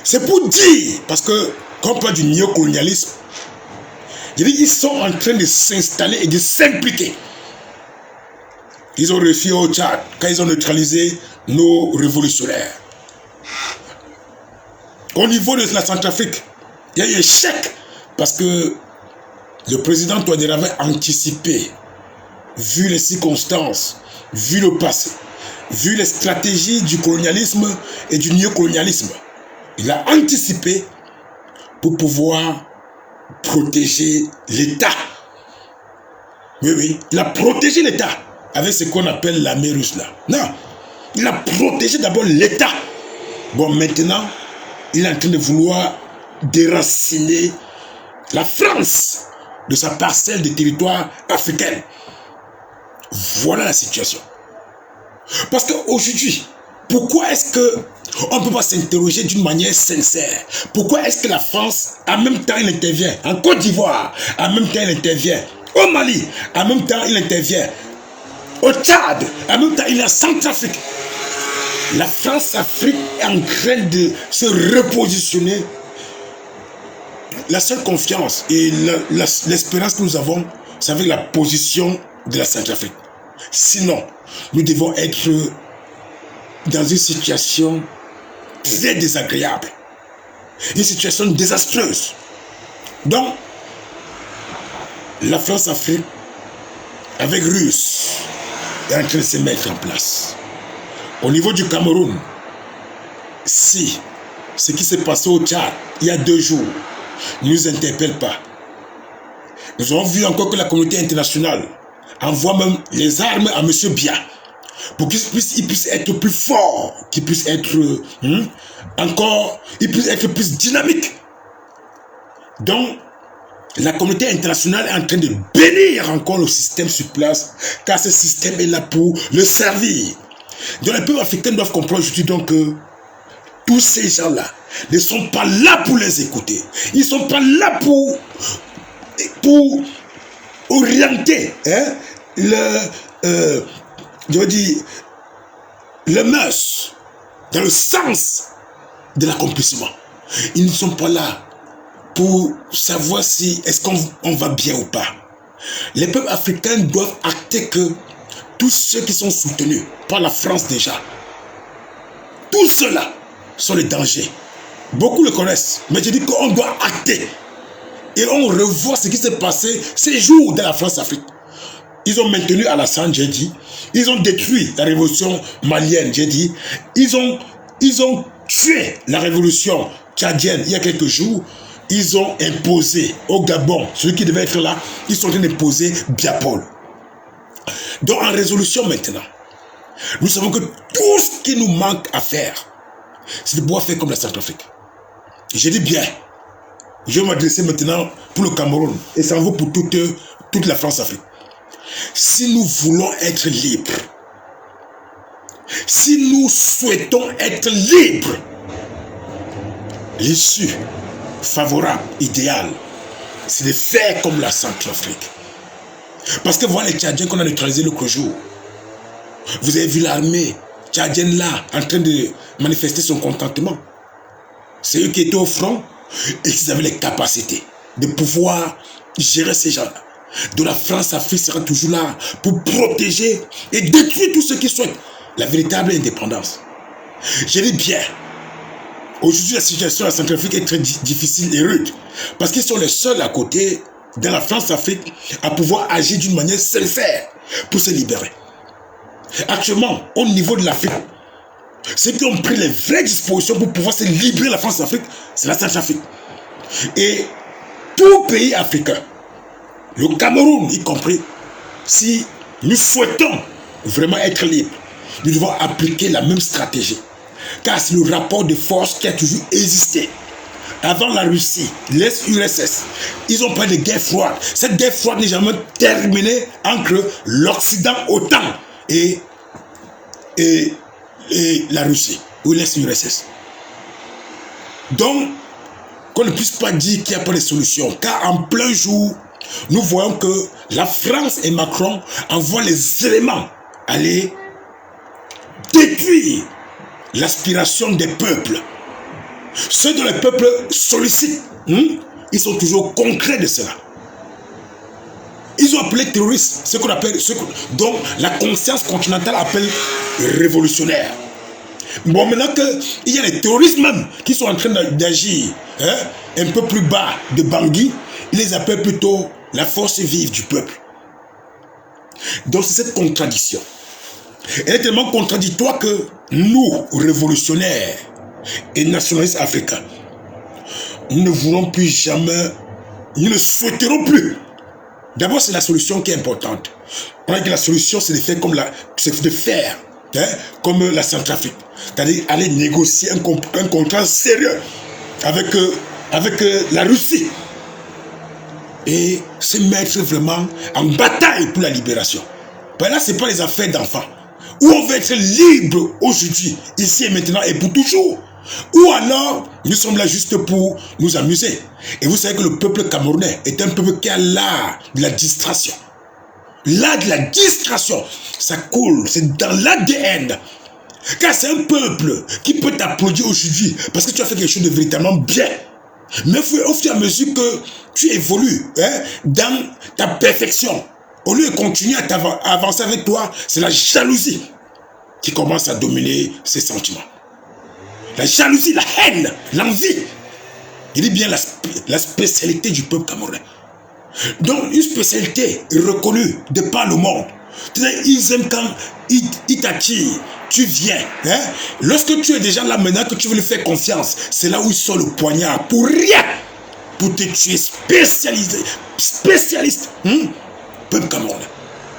C'est pour dire, parce que quand on parle du néocolonialisme, ils sont en train de s'installer et de s'impliquer. Ils ont réussi au Tchad quand ils ont neutralisé nos révolutionnaires. Au niveau de la Centrafrique, il y a eu échec parce que le président Touadéra avait anticipé, vu les circonstances, vu le passé, vu les stratégies du colonialisme et du néocolonialisme. Il a anticipé pour pouvoir protéger l'État. Oui, oui, il a protégé l'État avec ce qu'on appelle l'armée russe là. Non, il a protégé d'abord l'État. Bon, maintenant, il est en train de vouloir déraciner la France de sa parcelle de territoire africaine. Voilà la situation. Parce qu'aujourd'hui, pourquoi est-ce qu'on ne peut pas s'interroger d'une manière sincère? Pourquoi est-ce que la France, en même temps, il intervient en Côte d'Ivoire, en même temps, il intervient au Mali, en même temps, il intervient au Tchad, en même temps, il est en Centrafrique. La France-Afrique est en train de se repositionner. La seule confiance et l'espérance que nous avons, c'est avec la position de la Centrafrique. Sinon, nous devons être dans une situation très désagréable. Une situation désastreuse. Donc, la France-Afrique, avec Russe, est en train de se mettre en place. Au niveau du Cameroun, si ce qui s'est passé au Tchad il y a 2 jours ne nous interpelle pas, nous avons vu encore que la communauté internationale envoie même les armes à M. Biya pour qu'il puisse être plus fort, qu'il puisse être il puisse être plus dynamique. Donc, la communauté internationale est en train de bénir encore le système sur place, car ce système est là pour le servir. Donc les peuples africains doivent comprendre aujourd'hui donc que tous ces gens-là ne sont pas là pour les écouter. Ils ne sont pas là pour orienter le mœurs dans le sens de l'accomplissement. Ils ne sont pas là pour savoir si est-ce qu'on va bien ou pas. Les peuples africains doivent acter que tous ceux qui sont soutenus par la France déjà, tous ceux-là sont les dangers. Beaucoup le connaissent, mais je dis qu'on doit acter. Et on revoit ce qui s'est passé ces jours dans la France-Afrique. Ils ont maintenu Alassane, j'ai dit. Ils ont détruit la révolution malienne, j'ai dit. Ils ont tué la révolution tchadienne il y a quelques jours. Ils ont imposé au Gabon, celui qui devait être là, ils sont en train d'imposer Biya-Paul. Donc en résolution maintenant, nous savons que tout ce qui nous manque à faire, c'est de pouvoir faire comme la Centrafrique. Je dis bien, Je vais m'adresser maintenant pour le Cameroun. Et ça en vaut pour toute la France-Afrique. Si nous voulons être libres, si nous souhaitons être libres, l'issue favorable, idéale, c'est de faire comme la Centrafrique. Parce que voilà les Tchadiens qu'on a neutralisés l'autre jour. Vous avez vu l'armée tchadienne là, en train de manifester son contentement. C'est eux qui étaient au front et qui avaient les capacités de pouvoir gérer ces gens-là. Donc la France-Afrique sera toujours là pour protéger et détruire tous ceux qui souhaitent la véritable indépendance. Je dis bien, aujourd'hui la situation à la Centrafrique est très difficile et rude parce qu'ils sont les seuls à côté dans la France-Afrique à pouvoir agir d'une manière sincère pour se libérer. Actuellement, au niveau de l'Afrique, ceux qui ont pris les vraies dispositions pour pouvoir se libérer de la France-Afrique, c'est la Centrafrique. Et tout pays africain, le Cameroun y compris, si nous souhaitons vraiment être libres, nous devons appliquer la même stratégie. Car c'est le rapport de force qui a toujours existé. Avant la Russie, l'ex-URSS, ils ont pas de guerre froide. Cette guerre froide n'est jamais terminée entre l'Occident, OTAN, et la Russie, ou l'ex-URSS. Donc, qu'on ne puisse pas dire qu'il n'y a pas de solution. Car en plein jour, nous voyons que la France et Macron envoient les éléments aller détruire l'aspiration des peuples. Ceux dont les peuples sollicitent, ils sont toujours concrets de cela. Ils ont appelé terroristes, ce qu'on appelle, dont la conscience continentale appelle révolutionnaire. Bon, maintenant qu'il y a les terroristes même qui sont en train d'agir un peu plus bas de Bangui, ils les appellent plutôt la force vive du peuple. Donc c'est cette contradiction. Elle est tellement contradictoire que nous, révolutionnaires et nationalistes africains, nous ne voulons plus jamais, nous ne souhaiterons plus. D'abord, c'est la solution qui est importante. On a dit que la solution, c'est de faire comme comme la Centrafrique. C'est-à-dire aller négocier un contrat sérieux avec la Russie. Et se mettre vraiment en bataille pour la libération. Ben là, ce n'est pas les affaires d'enfants. Ou on veut être libre aujourd'hui, ici et maintenant et pour toujours. Ou alors, nous sommes là juste pour nous amuser. Et vous savez que le peuple camerounais est un peuple qui a l'art de la distraction. L'art de la distraction, ça coule, c'est dans l'ADN. Car c'est un peuple qui peut t'applaudir aujourd'hui parce que tu as fait quelque chose de véritablement bien. Mais au fur et à mesure que tu évolues dans ta perfection, au lieu de continuer à avancer avec toi, c'est la jalousie qui commence à dominer ces sentiments. La jalousie, la haine, l'envie. Il dit bien la spécialité du peuple camerounais. Donc une spécialité reconnue de par le monde. Ils aiment quand ils t'attirent, tu viens. Lorsque tu es déjà là maintenant que tu veux lui faire confiance, c'est là où ils sortent le poignard pour rien. Pour te tuer, spécialiste. Peuple camerounais.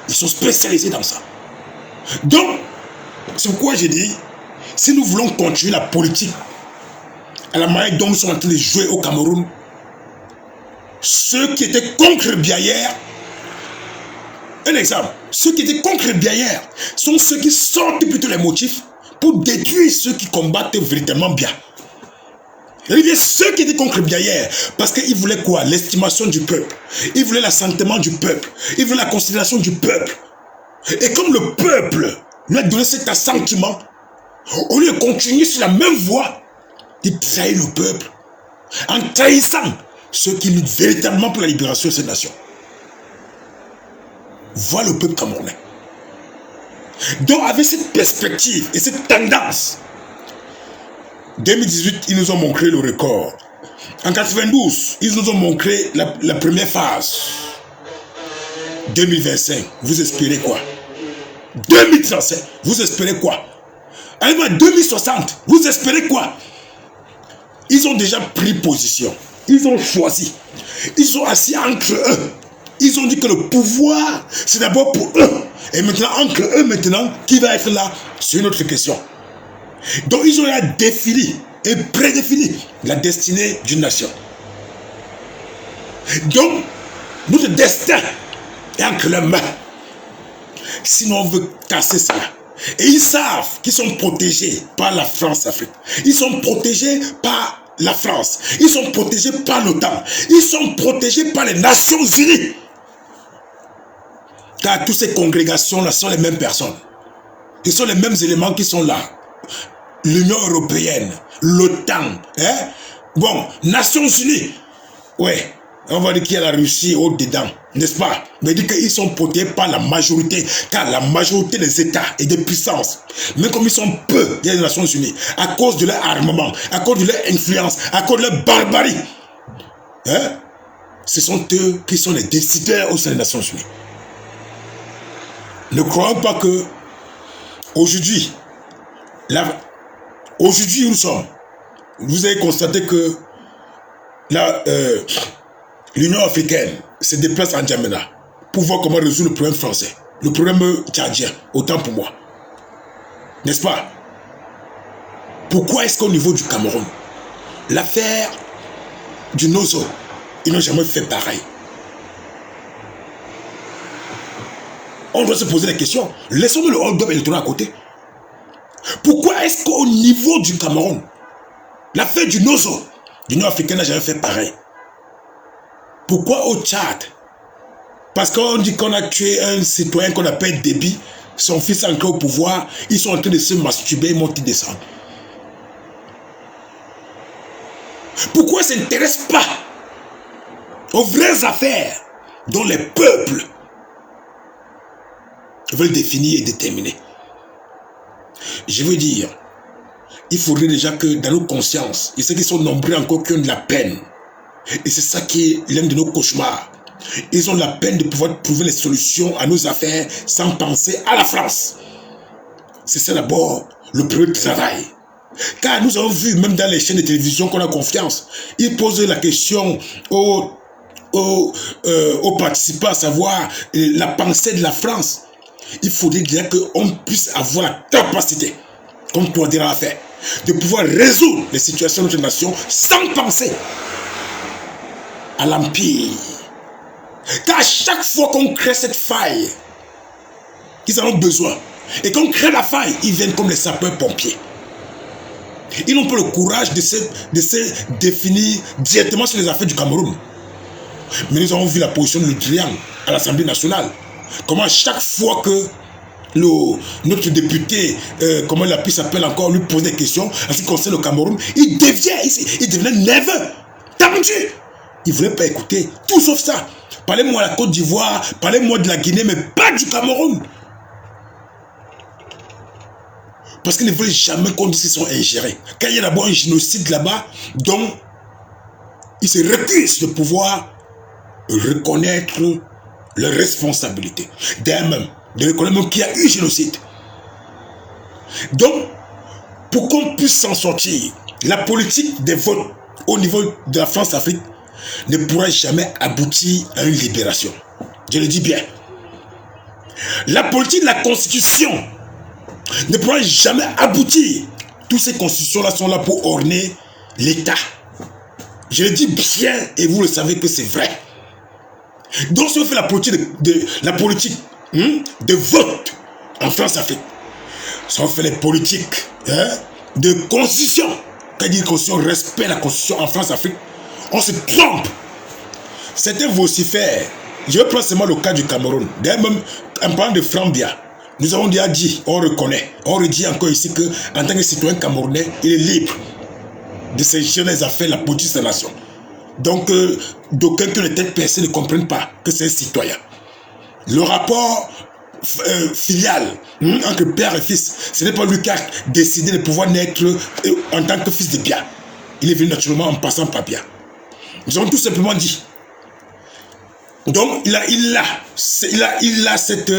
Ils sont spécialisés dans ça. Donc, c'est pourquoi j'ai dit, si nous voulons continuer la politique à la manière dont nous sommes en train de jouer au Cameroun, ceux qui étaient contre Biaïère, un exemple, ceux qui étaient contre Biaïère sont ceux qui sortent plutôt les motifs pour détruire ceux qui combattent véritablement bien. Il y a ceux qui étaient contre Biaïère parce qu'ils voulaient quoi? L'estimation du peuple. Ils voulaient l'assentiment du peuple. Ils voulaient la considération du peuple. Et comme le peuple lui a donné cet assentiment, au lieu de continuer sur la même voie, il trahit le peuple en trahissant ceux qui luttent véritablement pour la libération de cette nation. Voilà le peuple camerounais. Donc avec cette perspective et cette tendance, 2018, ils nous ont montré le record. En 92, ils nous ont montré la première phase. 2025, vous espérez quoi? 2035, vous espérez quoi? Allez, à 2060, vous espérez quoi? Ils ont déjà pris position. Ils ont choisi. Ils sont assis entre eux. Ils ont dit que le pouvoir, c'est d'abord pour eux. Et maintenant, entre eux, maintenant, qui va être là? C'est une autre question. Donc, ils ont déjà défini et prédéfini la destinée d'une nation. Donc, notre destin est entre leurs mains. Sinon, on veut casser cela. Et ils savent qu'ils sont protégés par la France-Afrique. Ils sont protégés par la France. Ils sont protégés par l'OTAN. Ils sont protégés par les Nations Unies. Car toutes ces congrégations-là sont les mêmes personnes. Ce sont les mêmes éléments qui sont là. L'Union européenne, l'OTAN, hein? Bon, Nations Unies. Ouais, on va dire qu'il y a la Russie au-dedans, n'est-ce pas? Mais dit qu'ils sont protégés par la majorité, car la majorité des États et des puissances, même comme ils sont peu, il y a les Nations Unies, à cause de leur armement, à cause de leur influence, à cause de leur barbarie, hein? Ce sont eux qui sont les décideurs au sein des Nations Unies. Ne croyons pas que aujourd'hui, aujourd'hui où nous sommes, vous avez constaté que l'Union africaine se déplace en Djamena pour voir comment résoudre le problème français, le problème tchadien, autant pour moi. N'est-ce pas? Pourquoi est-ce qu'au niveau du Cameroun, l'affaire du Nozo, ils n'ont jamais fait pareil? On doit se poser la question. Laissons-nous le hold-up électoral à côté. Pourquoi est-ce qu'au niveau du Cameroun, l'affaire du Nozo, l'Union africaine n'a jamais fait pareil? Pourquoi au Tchad? Parce qu'on dit qu'on a tué un citoyen qu'on appelle Déby, son fils est encore au pouvoir, ils sont en train de se masturber et monter descendre. Pourquoi ils ne s'intéressent pas aux vraies affaires dont les peuples veulent définir et déterminer? Je veux dire, il faudrait déjà que dans nos consciences, et ceux qui sont nombreux encore qui ont de la peine, et c'est ça qui est l'un de nos cauchemars, ils ont la peine de pouvoir trouver les solutions à nos affaires sans penser à la France. C'est ça d'abord le premier travail. Car nous avons vu, même dans les chaînes de télévision qu'on a confiance, ils posent la question aux participants, à savoir la pensée de la France. Il faudrait déjà qu'on puisse avoir la capacité, comme toi diras à faire, de pouvoir résoudre les situations de notre nation sans penser à l'empire. Car à chaque fois qu'on crée cette faille, ils en ont besoin. Et quand on crée la faille, ils viennent comme les sapeurs-pompiers. Ils n'ont pas le courage de se définir directement sur les affaires du Cameroun. Mais nous avons vu la position de Le Drian à l'Assemblée nationale. Comment à chaque fois que notre député, comment il a pu s'appeler encore, lui poser des questions en ce qui concerne le Cameroun, il devenait nerveux, tendu. Il ne voulait pas écouter, tout sauf ça. Parlez-moi de la Côte d'Ivoire, parlez-moi de la Guinée, mais pas du Cameroun. Parce qu'ils ne veulent jamais qu'on dise qu'ils sont ingérés. Quand il y a d'abord un génocide là-bas, donc ils se refusent de pouvoir reconnaître leurs responsabilités. D'ailleurs même, de reconnaître même qu'il y a eu génocide. Donc, pour qu'on puisse s'en sortir, la politique des votes au niveau de la France-Afrique ne pourra jamais aboutir à une libération. Je le dis bien. La politique de la Constitution ne pourra jamais aboutir. Toutes ces constitutions-là sont là pour orner l'État. Je le dis bien et vous le savez que c'est vrai. Donc si on fait la politique de vote en France-Afrique, si on fait les politiques de constitution, c'est-à-dire qu'on respecte la constitution en France-Afrique, on se trompe. Certains vocifèrent. Je vais prendre seulement le cas du Cameroun. D'ailleurs même en parlant de Frambia, nous avons déjà dit, on reconnaît, on redit encore ici que en tant que citoyen camerounais, il est libre de se gérer les affaires, la politique de la nation. Donc, d'aucuns que les têtes percées ne comprennent pas que c'est un citoyen. Le rapport filial entre père et fils, ce n'est pas lui qui a décidé de pouvoir naître en tant que fils de Bia. Il est venu naturellement en passant par Bia. Nous avons tout simplement dit. Donc, il a cette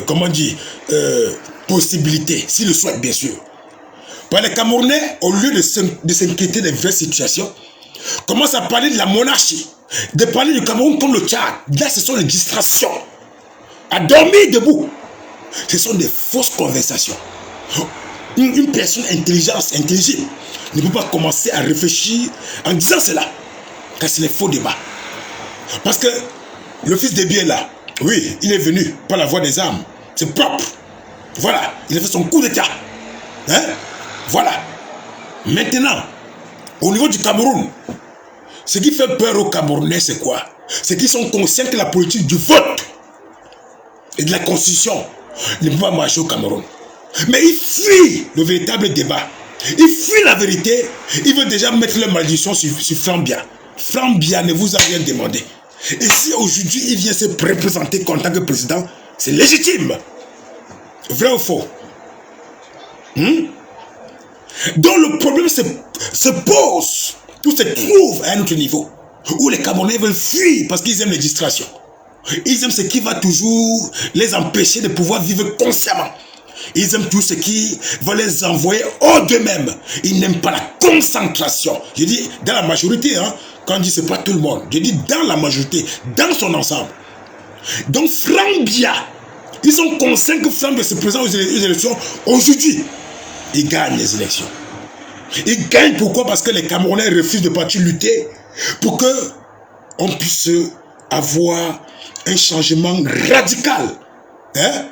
comment dire, possibilité, s'il le souhaite bien sûr. Par les Camerounais, au lieu de s'inquiéter des vraies situations, commencent à parler de la monarchie, de parler du Cameroun comme le Tchad. Là, ce sont des distractions. À dormir debout. Ce sont des fausses conversations. Une personne intelligible ne peut pas commencer à réfléchir en disant cela, car c'est les faux débats. Parce que le fils de Bié là, oui, il est venu par la voie des armes, c'est propre. Voilà, il a fait son coup d'état. Hein? Voilà. Maintenant, au niveau du Cameroun, ce qui fait peur aux Camerounais, c'est quoi? C'est qu'ils sont conscients que la politique du vote et de la constitution ne peut pas marcher au Cameroun. Mais ils fuient le véritable débat. Ils fuient la vérité. Ils veulent déjà mettre leur malédiction sur Frambia. Frambia ne vous a rien demandé. Et si aujourd'hui il vient se représenter en tant que président, c'est légitime. Vrai ou faux? Donc le problème se pose, tout se trouve à un autre niveau, où les Camerounais veulent fuir parce qu'ils aiment les distractions. Ils aiment ce qui va toujours les empêcher de pouvoir vivre consciemment. Ils aiment tout ce qui va les envoyer hors d'eux-mêmes. Ils n'aiment pas la concentration. Je dis dans la majorité, hein, quand je dis c'est pas tout le monde, je dis dans la majorité, dans son ensemble. Donc Frambia, ils sont conscients que Frambia se présente aux élections aujourd'hui. Ils gagnent les élections. Ils gagnent pourquoi? Parce que les Camerounais refusent de partir lutter pour que on puisse avoir un changement radical, hein,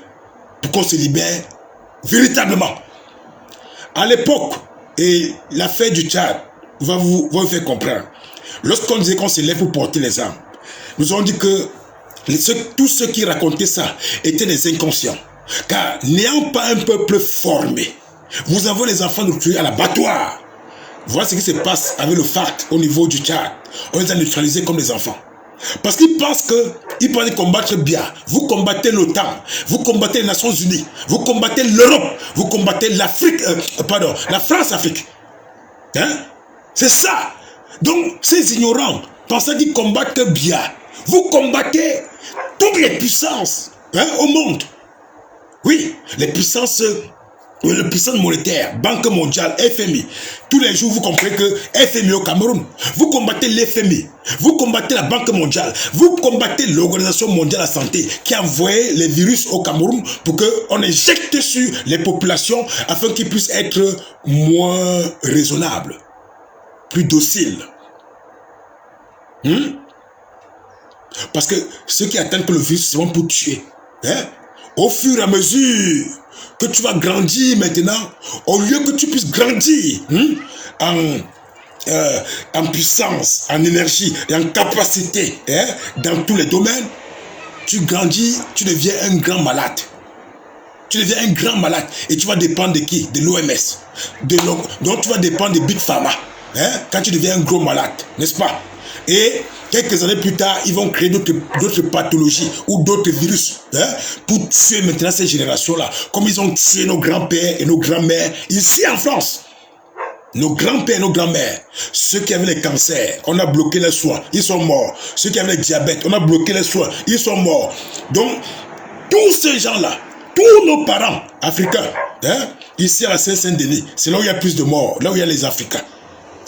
pour qu'on se libère véritablement. À l'époque, et l'affaire du Tchad va vous faire comprendre. Lorsqu'on disait qu'on se lève pour porter les armes, nous avons dit que tous ceux qui racontaient ça étaient des inconscients. Car n'ayant pas un peuple formé, vous avez les enfants tués à l'abattoir. Voilà ce qui se passe avec le FARC au niveau du Tchad. On les a neutralisés comme des enfants. Parce qu'ils pensent qu'ils peuvent combattre bien. Vous combattez l'OTAN, vous combattez les Nations Unies, vous combattez l'Europe, vous combattez l'Afrique, la France-Afrique. Hein? C'est ça. Donc, ces ignorants, pensant qu'ils combattent bien, vous combattez toutes les puissances, hein, au monde. Oui, les puissances monétaires, Banque mondiale, FMI. Tous les jours, vous comprenez que FMI au Cameroun, vous combattez l'FMI, vous combattez la Banque mondiale, vous combattez l'Organisation mondiale de la santé qui a envoyé les virus au Cameroun pour qu'on injecte sur les populations afin qu'ils puissent être moins raisonnables, plus dociles. Parce que ceux qui attendent que le virus soit pour tuer, hein, au fur et à mesure que tu vas grandir maintenant, au lieu que tu puisses grandir en puissance, en énergie et en capacité, hein, dans tous les domaines, tu grandis, tu deviens un grand malade. Tu deviens un grand malade et tu vas dépendre de qui? De l'OMS. Donc tu vas dépendre de Big Pharma, hein, quand tu deviens un gros malade, n'est-ce pas? Et quelques années plus tard, ils vont créer d'autres pathologies ou d'autres virus, hein, pour tuer maintenant ces générations-là. Comme ils ont tué nos grands-pères et nos grands-mères ici en France. Nos grands-pères et nos grands-mères, ceux qui avaient les cancers, on a bloqué les soins, ils sont morts. Ceux qui avaient le diabète, on a bloqué les soins, ils sont morts. Donc, tous ces gens-là, tous nos parents africains, hein, ici à la Seine-Saint-Denis, c'est là où il y a plus de morts, là où il y a les Africains.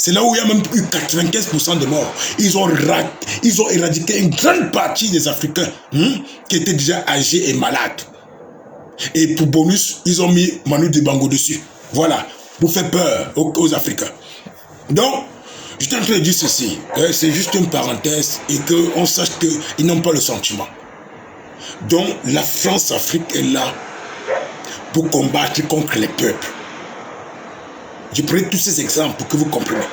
C'est là où il y a même eu 95% de morts. Ils ont éradiqué une grande partie des Africains, qui étaient déjà âgés et malades. Et pour bonus, ils ont mis Manu Dibango dessus. Voilà, pour faire peur aux Africains. Donc, je suis en train de dire ceci. C'est juste une parenthèse et qu'on sache qu'ils n'ont pas le sentiment. Donc, la France-Afrique est là pour combattre contre les peuples. Je prends tous ces exemples pour que vous compreniez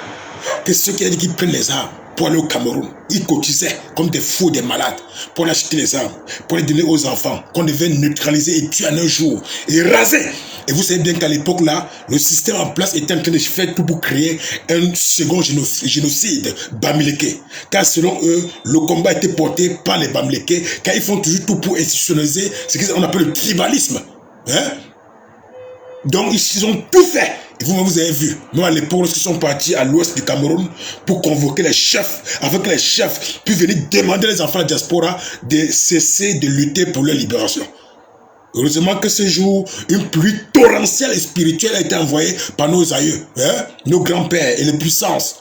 que ceux qui ont dit qu'ils prennent les armes pour aller au Cameroun, ils cotisaient comme des fous, des malades, pour aller acheter les armes, pour les donner aux enfants, qu'on devait neutraliser et tuer en un jour, et raser. Et vous savez bien qu'à l'époque là, le système en place était en train de faire tout pour créer un second génocide Bamileke. Car selon eux, le combat était porté par les Bamileke, car ils font toujours tout pour institutionnaliser ce qu'on appelle le tribalisme. Hein? Donc ils ont tout fait. Et vous avez vu, nous à l'époque, lorsqu'ils sont partis à l'ouest du Cameroun pour convoquer les chefs, afin que les chefs puissent venir demander aux enfants de la diaspora de cesser de lutter pour leur libération. Heureusement que ce jour, une pluie torrentielle et spirituelle a été envoyée par nos aïeux, hein, nos grands-pères et les puissances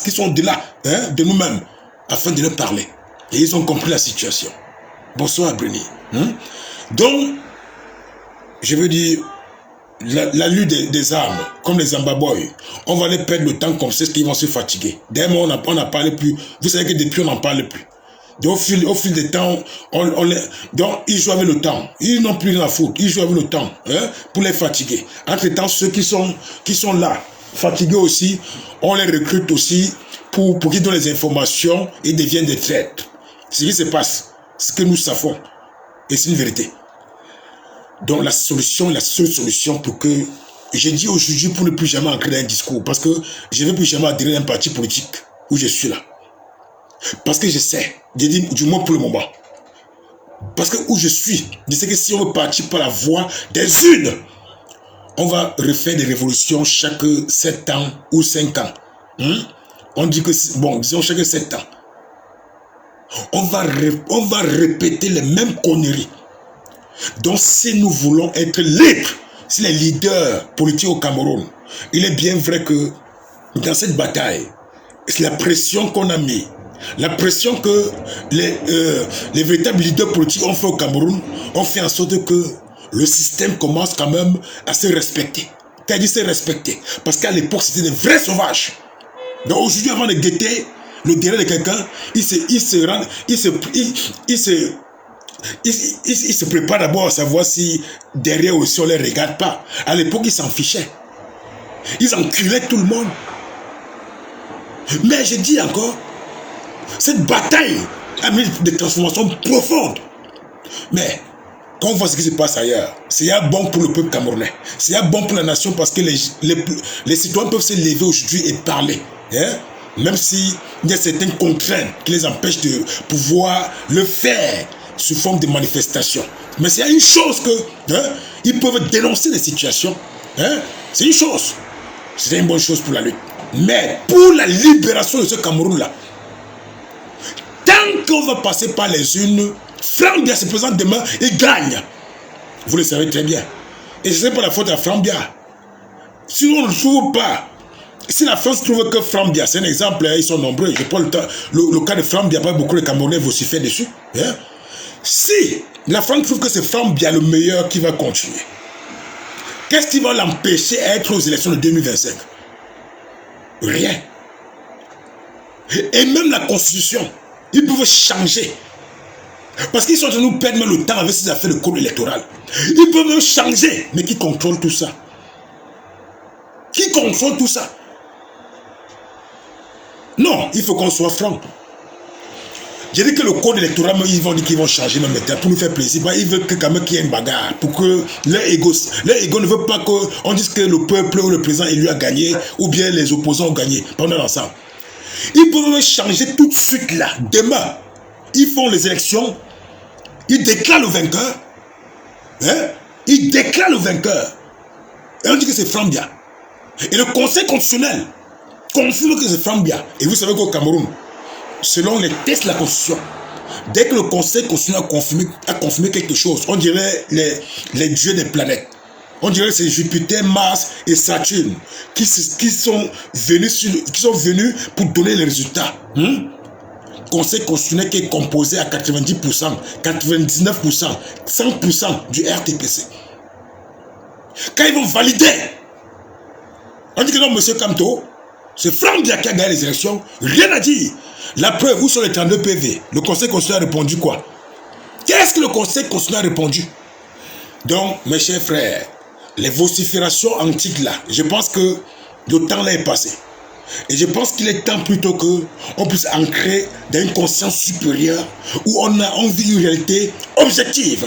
qui sont de là, hein, de nous-mêmes, afin de leur parler. Et ils ont compris la situation. Bonsoir Bruni. Donc, je veux dire, la lutte des armes, comme les Zambaboy, on va les perdre le temps comme c'est ce qu'ils vont se fatiguer. D'ailleurs, on n'en parle plus. Vous savez que depuis, on n'en parle plus. Donc, au fil des temps, donc, ils jouent avec le temps. Ils n'ont plus rien à foutre. Ils jouent avec le temps, hein, pour les fatiguer. Entre-temps, ceux qui sont là, fatigués aussi, on les recrute aussi pour qu'ils donnent les informations et deviennent des traîtres. C'est ce qui se passe. C'est ce que nous savons. Et c'est une vérité. Donc, la seule solution pour que... J'ai dit aujourd'hui pour ne plus jamais entrer dans un discours. Parce que je ne veux plus jamais adhérer à un parti politique où je suis là. Parce que je sais, j'ai dit du moins pour le moment. Parce que où je suis, je sais que si on veut partir par la voie des unes, on va refaire des révolutions chaque 7 ans ou 5 ans. On dit que, bon, disons chaque 7 ans. On va répéter les mêmes conneries. Donc si nous voulons être libres, si les leaders politiques au Cameroun, il est bien vrai que dans cette bataille, c'est la pression qu'on a mis, la pression que les véritables leaders politiques ont fait au Cameroun, ont fait en sorte que le système commence quand même à se respecter. T'as dit se respecter. Parce qu'à l'époque, c'était des vrais sauvages. Donc aujourd'hui, avant de guetter le derrière de quelqu'un, il se prépare d'abord à savoir si derrière aussi on ne les regarde pas. À l'époque, ils s'en fichaient. Ils enculaient tout le monde. Mais je dis encore, cette bataille a mis des transformations profondes. Mais quand on voit ce qui se passe ailleurs, c'est bon pour le peuple camerounais. C'est bon pour la nation parce que les citoyens peuvent se lever aujourd'hui et parler. Hein? Même s'il y a certaines contraintes qui les empêchent de pouvoir le faire sous forme de manifestation. Mais c'est une chose que ils peuvent dénoncer les situations. Hein? C'est une chose. C'est une bonne chose pour la lutte. Mais pour la libération de ce Cameroun-là, tant qu'on va passer par les unes, Frambia se présente demain et gagne. Vous le savez très bien. Et ce n'est pas la faute à Frambia. Si on ne trouve pas, si la France trouve que Frambia, c'est un exemple, ils sont nombreux, je prends le cas de Frambia, pas beaucoup de Camerounais vont s'y faire dessus. Hein? Si la France trouve que c'est Frambia le meilleur qui va continuer, qu'est-ce qui va l'empêcher d'être aux élections de 2025? Rien. Et même la constitution, ils peuvent changer. Parce qu'ils sont en train de nous perdre le temps avec ces affaires de code électoral. Ils peuvent même changer. Mais qui contrôle tout ça? Qui contrôle tout ça? Non, il faut qu'on soit franc. J'ai dit que le code électoral, ils vont dire qu'ils vont changer même maintenant pour nous faire plaisir. Ils veulent que quand même qu'il y ait une bagarre. Pour que leur ego ne veut pas qu'on dise que le peuple ou le président élu a gagné ou bien les opposants ont gagné pendant l'ensemble. Ils peuvent même changer tout de suite là. Demain, ils font les élections. Ils déclarent le vainqueur. Hein? Ils déclarent le vainqueur. Et on dit que c'est Frambia. Et le Conseil constitutionnel confirme que c'est Frambia. Et vous savez qu'au Cameroun, selon les tests de la Constitution, dès que le Conseil constitutionnel a confirmé quelque chose, on dirait les dieux des planètes. On dirait que c'est Jupiter, Mars et Saturne qui sont venus pour donner les résultats. Conseil constitutionnel qui est composé à 90%, 99%, 100% du RTPC. Quand ils vont valider, on dit que non, monsieur Kamto, c'est Frambia qui a gagné les élections, rien à dire. La preuve, où sont les 32 PV? Le Conseil constitutionnel a répondu quoi? Qu'est-ce que le Conseil constitutionnel a répondu? Donc, mes chers frères, les vociférations antiques là, je pense que le temps là est passé. Et je pense qu'il est temps plutôt qu'on puisse ancrer dans une conscience supérieure où on vit une réalité objective.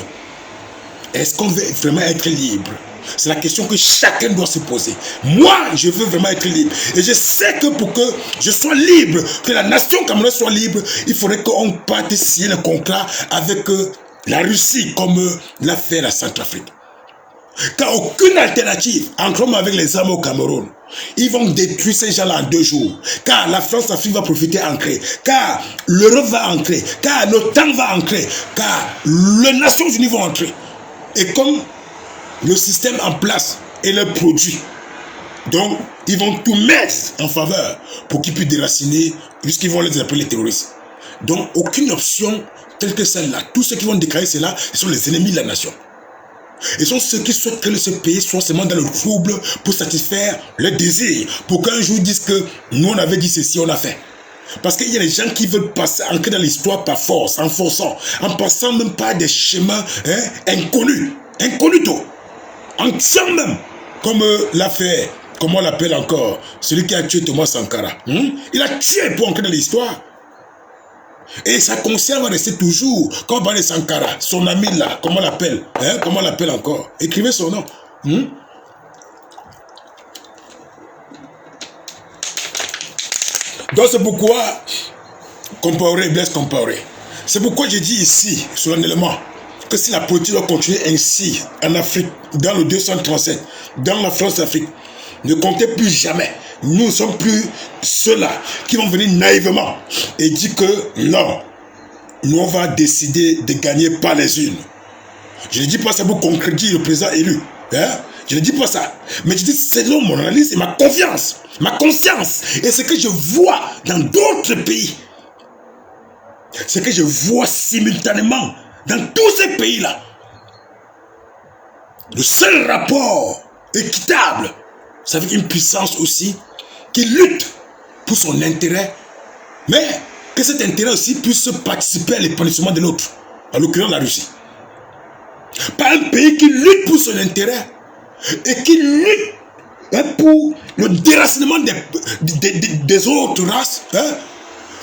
Est-ce qu'on veut vraiment être libre? C'est la question que chacun doit se poser. Moi, je veux vraiment être libre. Et je sais que pour que je sois libre, que la nation camerounaise soit libre, il faudrait qu'on parte signer le contrat avec la Russie, comme l'a fait la Centrafrique. Car aucune alternative, entre avec les armes au Cameroun, ils vont détruire ces gens-là en 2 jours. Car la France-Afrique va profiter ancrer. Car l'Europe va ancrer. Car l'OTAN va ancrer. Car les Nations Unies vont ancrer. Et comme le système en place et le produit, donc ils vont tout mettre en faveur pour qu'ils puissent déraciner, puisqu'ils vont les appeler les terroristes. Donc aucune option telle que celle-là. Tous ceux qui vont déclarer cela, ce sont les ennemis de la nation. Ils sont ceux qui souhaitent que ce pays soit seulement dans le trouble pour satisfaire leurs désirs. Pour qu'un jour ils disent que nous on avait dit ceci, on a fait. Parce qu'il y a des gens qui veulent passer, entrer dans l'histoire par force, en forçant, en passant même par des chemins inconnus. Inconnus tout. En tuant même. Comme l'a fait, comment on l'appelle encore, celui qui a tué Thomas Sankara. Il a tué pour entrer dans l'histoire. Et sa conscience va rester toujours. Quand on parle de Sankara, son ami là, comment on l'appelle, comment on l'appelle encore. Écrivez son nom. Donc c'est pourquoi comparer, blesse comparer. C'est pourquoi j'ai dit ici, solennellement, que si la politique doit continuer ainsi en Afrique, dans le 237, dans la France-Afrique, ne comptez plus jamais. Nous ne sommes plus ceux-là qui vont venir naïvement et dire que non, nous on va décider de gagner par les unes. Je ne dis pas ça pour concrétiser le président élu. Je ne dis pas ça. Mais je dis selon mon analyse et ma confiance, ma conscience. Et ce que je vois dans d'autres pays. Ce que je vois simultanément dans tous ces pays-là. Le seul rapport équitable, c'est avec une puissance aussi qui lutte pour son intérêt, mais que cet intérêt aussi puisse participer à l'épanouissement de l'autre, en l'occurrence la Russie. Pas un pays qui lutte pour son intérêt et qui lutte pour le déracinement des autres races,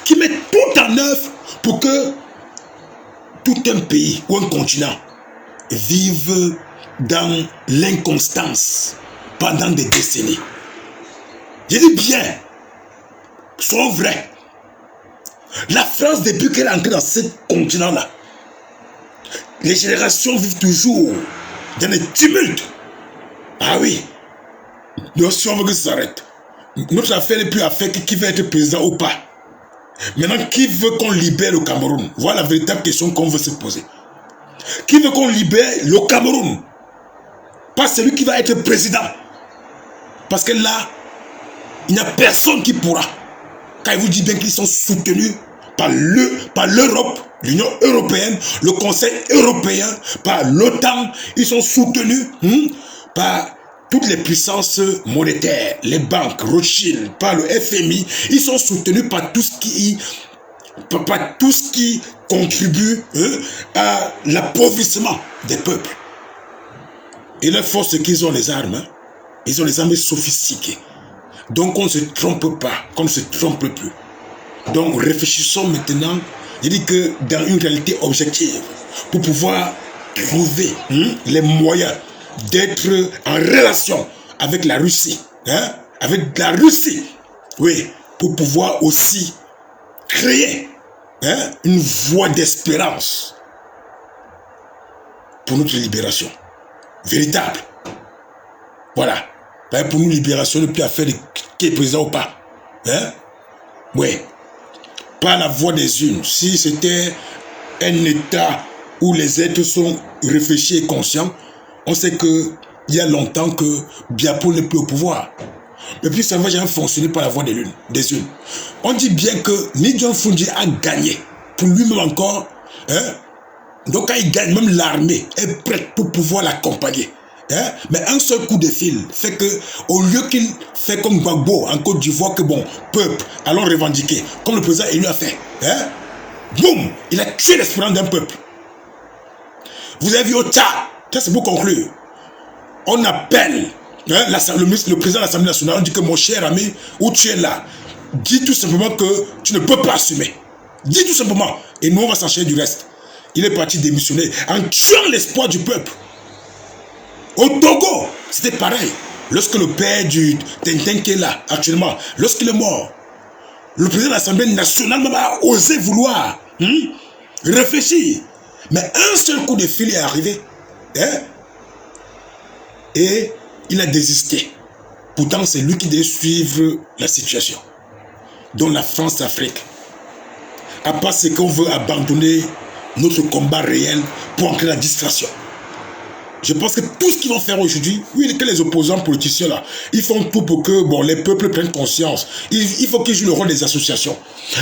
qui met tout en œuvre pour que tout un pays ou un continent vive dans l'inconstance pendant des décennies. Je dis bien, soyons vrais. La France, depuis qu'elle est entrée dans ce continent-là, les générations vivent toujours dans des tumultes. Ah oui. Donc si on veut que ça s'arrête, notre affaire n'est plus affaire qui veut être président ou pas. Maintenant, qui veut qu'on libère le Cameroun? Voilà la véritable question qu'on veut se poser. Qui veut qu'on libère le Cameroun? Pas celui qui va être président. Parce que là, il n'y a personne qui pourra. Quand il vous dit bien qu'ils sont soutenus par l'Europe, l'Union européenne, le Conseil européen, par l'OTAN, ils sont soutenus par toutes les puissances monétaires, les banques, Rothschild, par le FMI, ils sont soutenus par tout ce qui contribue à l'appauvrissement des peuples. Et leur force, c'est qu'ils ont les armes. Ils ont les armes sophistiquées. Donc on ne se trompe pas, qu'on ne se trompe plus. Donc réfléchissons maintenant, je dis que dans une réalité objective, pour pouvoir trouver les moyens d'être en relation avec la Russie, avec la Russie, oui, pour pouvoir aussi créer une voie d'espérance pour notre libération véritable. Voilà. Pour nous, libération, ne plus à faire de qui est président ou pas. Oui. Pas la voie des unes. Si c'était un État où les êtres sont réfléchis et conscients, on sait que il y a longtemps que Biapo n'est plus au pouvoir. Mais puis ça ne va jamais fonctionner par la voie des unes. On dit bien que Ni John Fundi a gagné. Pour lui-même encore. Donc quand il gagne, même l'armée est prête pour pouvoir l'accompagner. Mais un seul coup de fil fait que, au lieu qu'il fait comme Gbagbo en Côte d'Ivoire, que bon, peuple, allons revendiquer, comme le président élu a fait, boum, il a tué l'espérance d'un peuple. Vous avez vu au Tchad, ça c'est pour conclure, on appelle le président de l'Assemblée nationale, on dit que mon cher ami, où tu es là, dis tout simplement que tu ne peux pas assumer. Dis tout simplement, et nous on va s'enchaîner du reste. Il est parti démissionner en tuant l'espoir du peuple. Au Togo, c'était pareil. Lorsque le père du Tintin qui est là, actuellement, lorsqu'il est mort, le président de l'Assemblée nationale a osé vouloir réfléchir. Mais un seul coup de fil est arrivé. Et il a désisté. Pourtant, c'est lui qui devait suivre la situation. Dans la France-Afrique. À part ce qu'on veut abandonner notre combat réel pour entrer la distraction. Je pense que tout ce qu'ils vont faire aujourd'hui, oui, que les opposants politiciens là, ils font tout pour que bon, les peuples prennent conscience. Il faut qu'ils jouent le rôle des associations.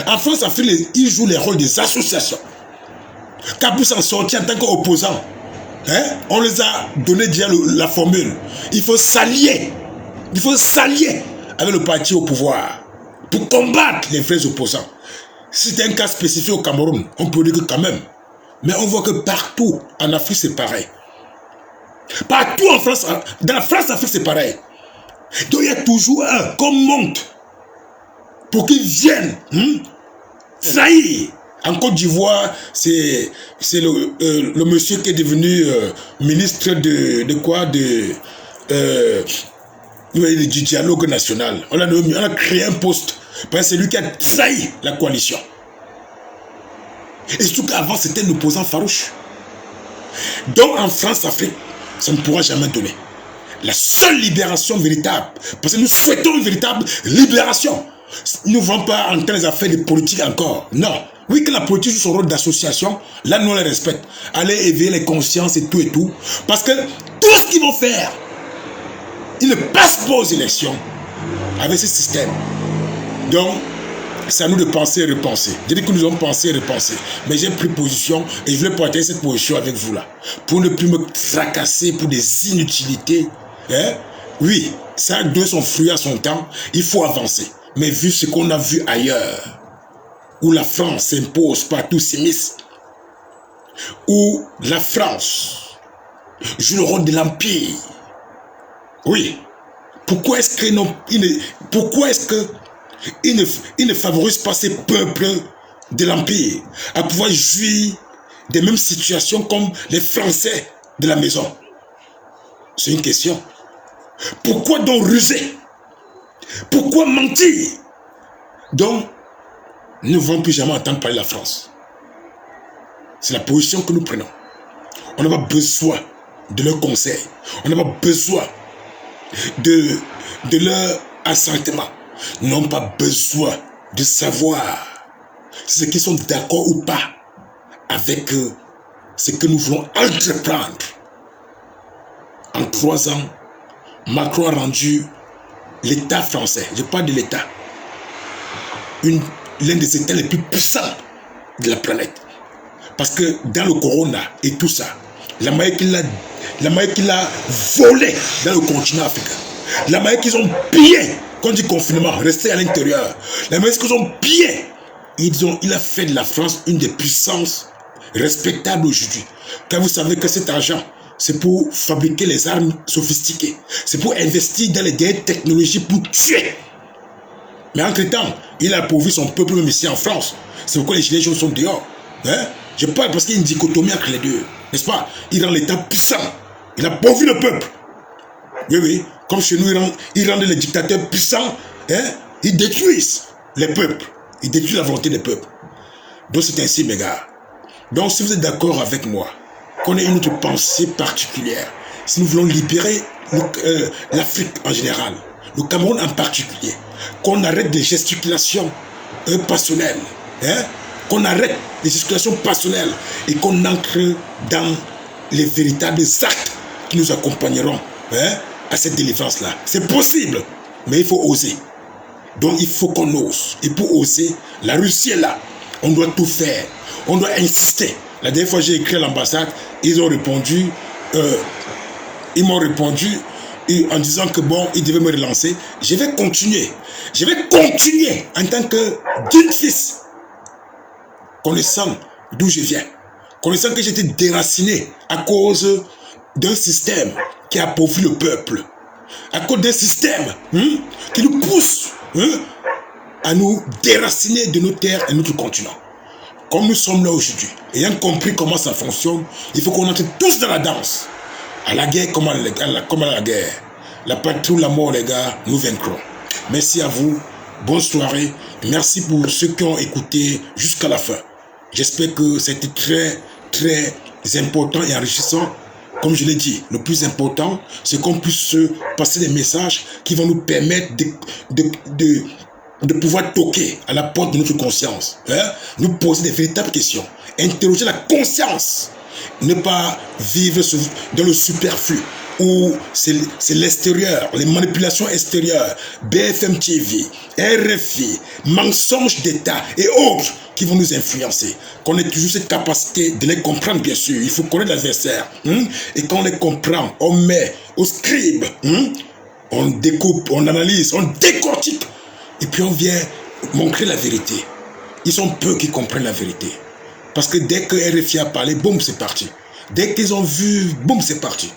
En France, ils jouent le rôle des associations. Car pour s'en sortir en tant qu'opposant, Hein? On les a donné déjà la formule. Il faut s'allier. Il faut s'allier avec le parti au pouvoir pour combattre les vrais opposants. Si c'est un cas spécifique au Cameroun, on peut dire que quand même. Mais on voit que partout en Afrique, c'est pareil. Partout en France, dans la France-Afrique, c'est pareil. Donc il y a toujours un qu'on monte pour qu'ils viennent trahir. En Côte d'Ivoire, c'est le monsieur qui est devenu ministre de quoi du dialogue national. On a créé un poste. Parce que c'est lui qui a trahi la coalition. Et surtout qu'avant, c'était un opposant farouche. Donc en France-Afrique, ça ne pourra jamais donner. La seule libération véritable, parce que nous souhaitons une véritable libération. Nous ne voulons pas entrer dans les affaires de politique encore. Non. Oui, que la politique joue son rôle d'association, là nous on les respecte. Allez éveiller les consciences et tout. Parce que tout ce qu'ils vont faire, ils ne passent pas aux élections avec ce système. Donc, c'est à nous de penser et repenser. Je dis que nous avons pensé et repensé. Mais j'ai pris position et je voulais partager cette position avec vous là. Pour ne plus me fracasser pour des inutilités. Hein? Oui, ça donne son fruit à son temps. Il faut avancer. Mais vu ce qu'on a vu ailleurs, où la France s'impose partout, s'immisce, où la France joue le rôle de l'empire. Oui. Pourquoi est-ce que il ne favorise pas ces peuples de l'empire à pouvoir jouir des mêmes situations comme les Français de la maison? C'est une question. Pourquoi donc ruser? Pourquoi mentir? Donc, nous ne vont plus jamais entendre parler de la France. C'est la position que nous prenons. On n'a pas besoin de leurs conseils. On n'a pas besoin de leur assentement. Nous n'avons pas besoin de savoir si ceux qui sont d'accord ou pas avec ce que nous voulons entreprendre. En 3 ans, Macron a rendu l'État français, je parle de l'État, l'un des États les plus puissants de la planète. Parce que dans le corona et tout ça, la manière qu'il a volé dans le continent africain, la manière qu'ils ont pillé, quand on dit confinement, rester à l'intérieur, la manière qu'ils ont pillé, il a fait de la France une des puissances respectables aujourd'hui. Car vous savez que cet argent, c'est pour fabriquer les armes sophistiquées. C'est pour investir dans les dernières technologies pour tuer. Mais entre-temps, il a appauvri son peuple même ici en France. C'est pourquoi les gilets jaunes sont dehors. Hein? Je parle parce qu'il y a une dichotomie entre les deux. N'est-ce pas? Il rend l'État puissant. Il a appauvri le peuple. Oui, oui. Comme chez nous, il rend les dictateurs puissants. Hein? Ils détruisent les peuples. Ils détruisent la volonté des peuples. Donc c'est ainsi, mes gars. Donc si vous êtes d'accord avec moi, qu'on ait une autre pensée particulière, si nous voulons libérer l'Afrique en général, le Cameroun en particulier, qu'on arrête des gesticulations passionnelles, hein? Qu'on arrête les gesticulations passionnelles et qu'on entre dans les véritables actes qui nous accompagneront, hein, à cette délivrance-là. C'est possible, mais il faut oser. Donc il faut qu'on ose. Et pour oser, la Russie est là. On doit tout faire. On doit insister. La dernière fois, j'ai écrit à l'ambassade, ils m'ont répondu en disant que bon, ils devaient me relancer. Je vais continuer. Je vais continuer en tant que digne fils, connaissant d'où je viens, connaissant que j'étais déraciné à cause d'un système qui a appauvri le peuple, à cause d'un système qui nous pousse à nous déraciner de nos terres et de notre continent. Comme nous sommes là aujourd'hui, ayant compris comment ça fonctionne, il faut qu'on entre tous dans la danse. À la guerre comme à la guerre. La patrie ou la mort, les gars, nous vaincrons. Merci à vous. Bonne soirée. Merci pour ceux qui ont écouté jusqu'à la fin. J'espère que c'était très, très important et enrichissant. Comme je l'ai dit, le plus important, c'est qu'on puisse passer des messages qui vont nous permettre de pouvoir toquer à la porte de notre conscience, hein? Nous poser des véritables questions, interroger la conscience, ne pas vivre dans le superflu, où c'est l'extérieur, les manipulations extérieures, BFM TV, RFI, mensonges d'État et autres qui vont nous influencer. Qu'on ait toujours cette capacité de les comprendre, bien sûr. Il faut connaître l'adversaire. Et quand on les comprend, on met au scribe, on découpe, on analyse, on décortique. Et puis on vient montrer la vérité. Ils sont peu qui comprennent la vérité. Parce que dès que RFI a parlé, boum, c'est parti. Dès qu'ils ont vu, boum, c'est parti.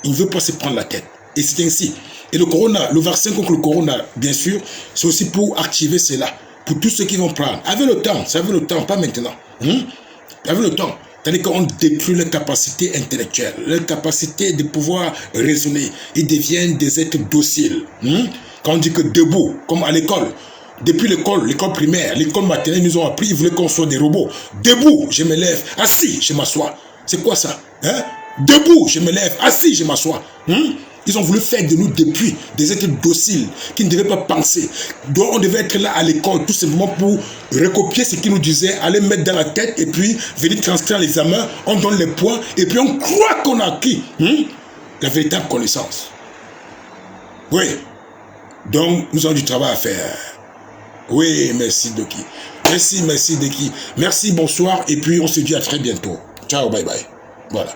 Ils ne veulent pas se prendre la tête. Et c'est ainsi. Et le corona, le vaccin contre le corona, bien sûr, c'est aussi pour activer cela. Pour tous ceux qui vont prendre. Avec le temps, ça veut le temps, pas maintenant. Avec le temps. C'est-à-dire qu'on détruit leur capacité intellectuelle, leur capacité de pouvoir raisonner. Ils deviennent des êtres dociles. Quand on dit que debout, comme à l'école, depuis l'école primaire, l'école maternelle, ils nous ont appris, ils voulaient qu'on soit des robots. Debout, je me lève. Assis, je m'assois. C'est quoi ça? Debout, je me lève. Assis, je m'assois. Ils ont voulu faire de nous depuis des êtres dociles qui ne devaient pas penser. Donc on devait être là à l'école tout simplement pour recopier ce qu'ils nous disaient, aller mettre dans la tête et puis venir transcrire l'examen. On donne les points et puis on croit qu'on a acquis la véritable connaissance. Oui. Donc nous avons du travail à faire. Oui, merci Doki. Merci Doki. Merci, bonsoir et puis on se dit à très bientôt. Ciao, bye bye. Voilà.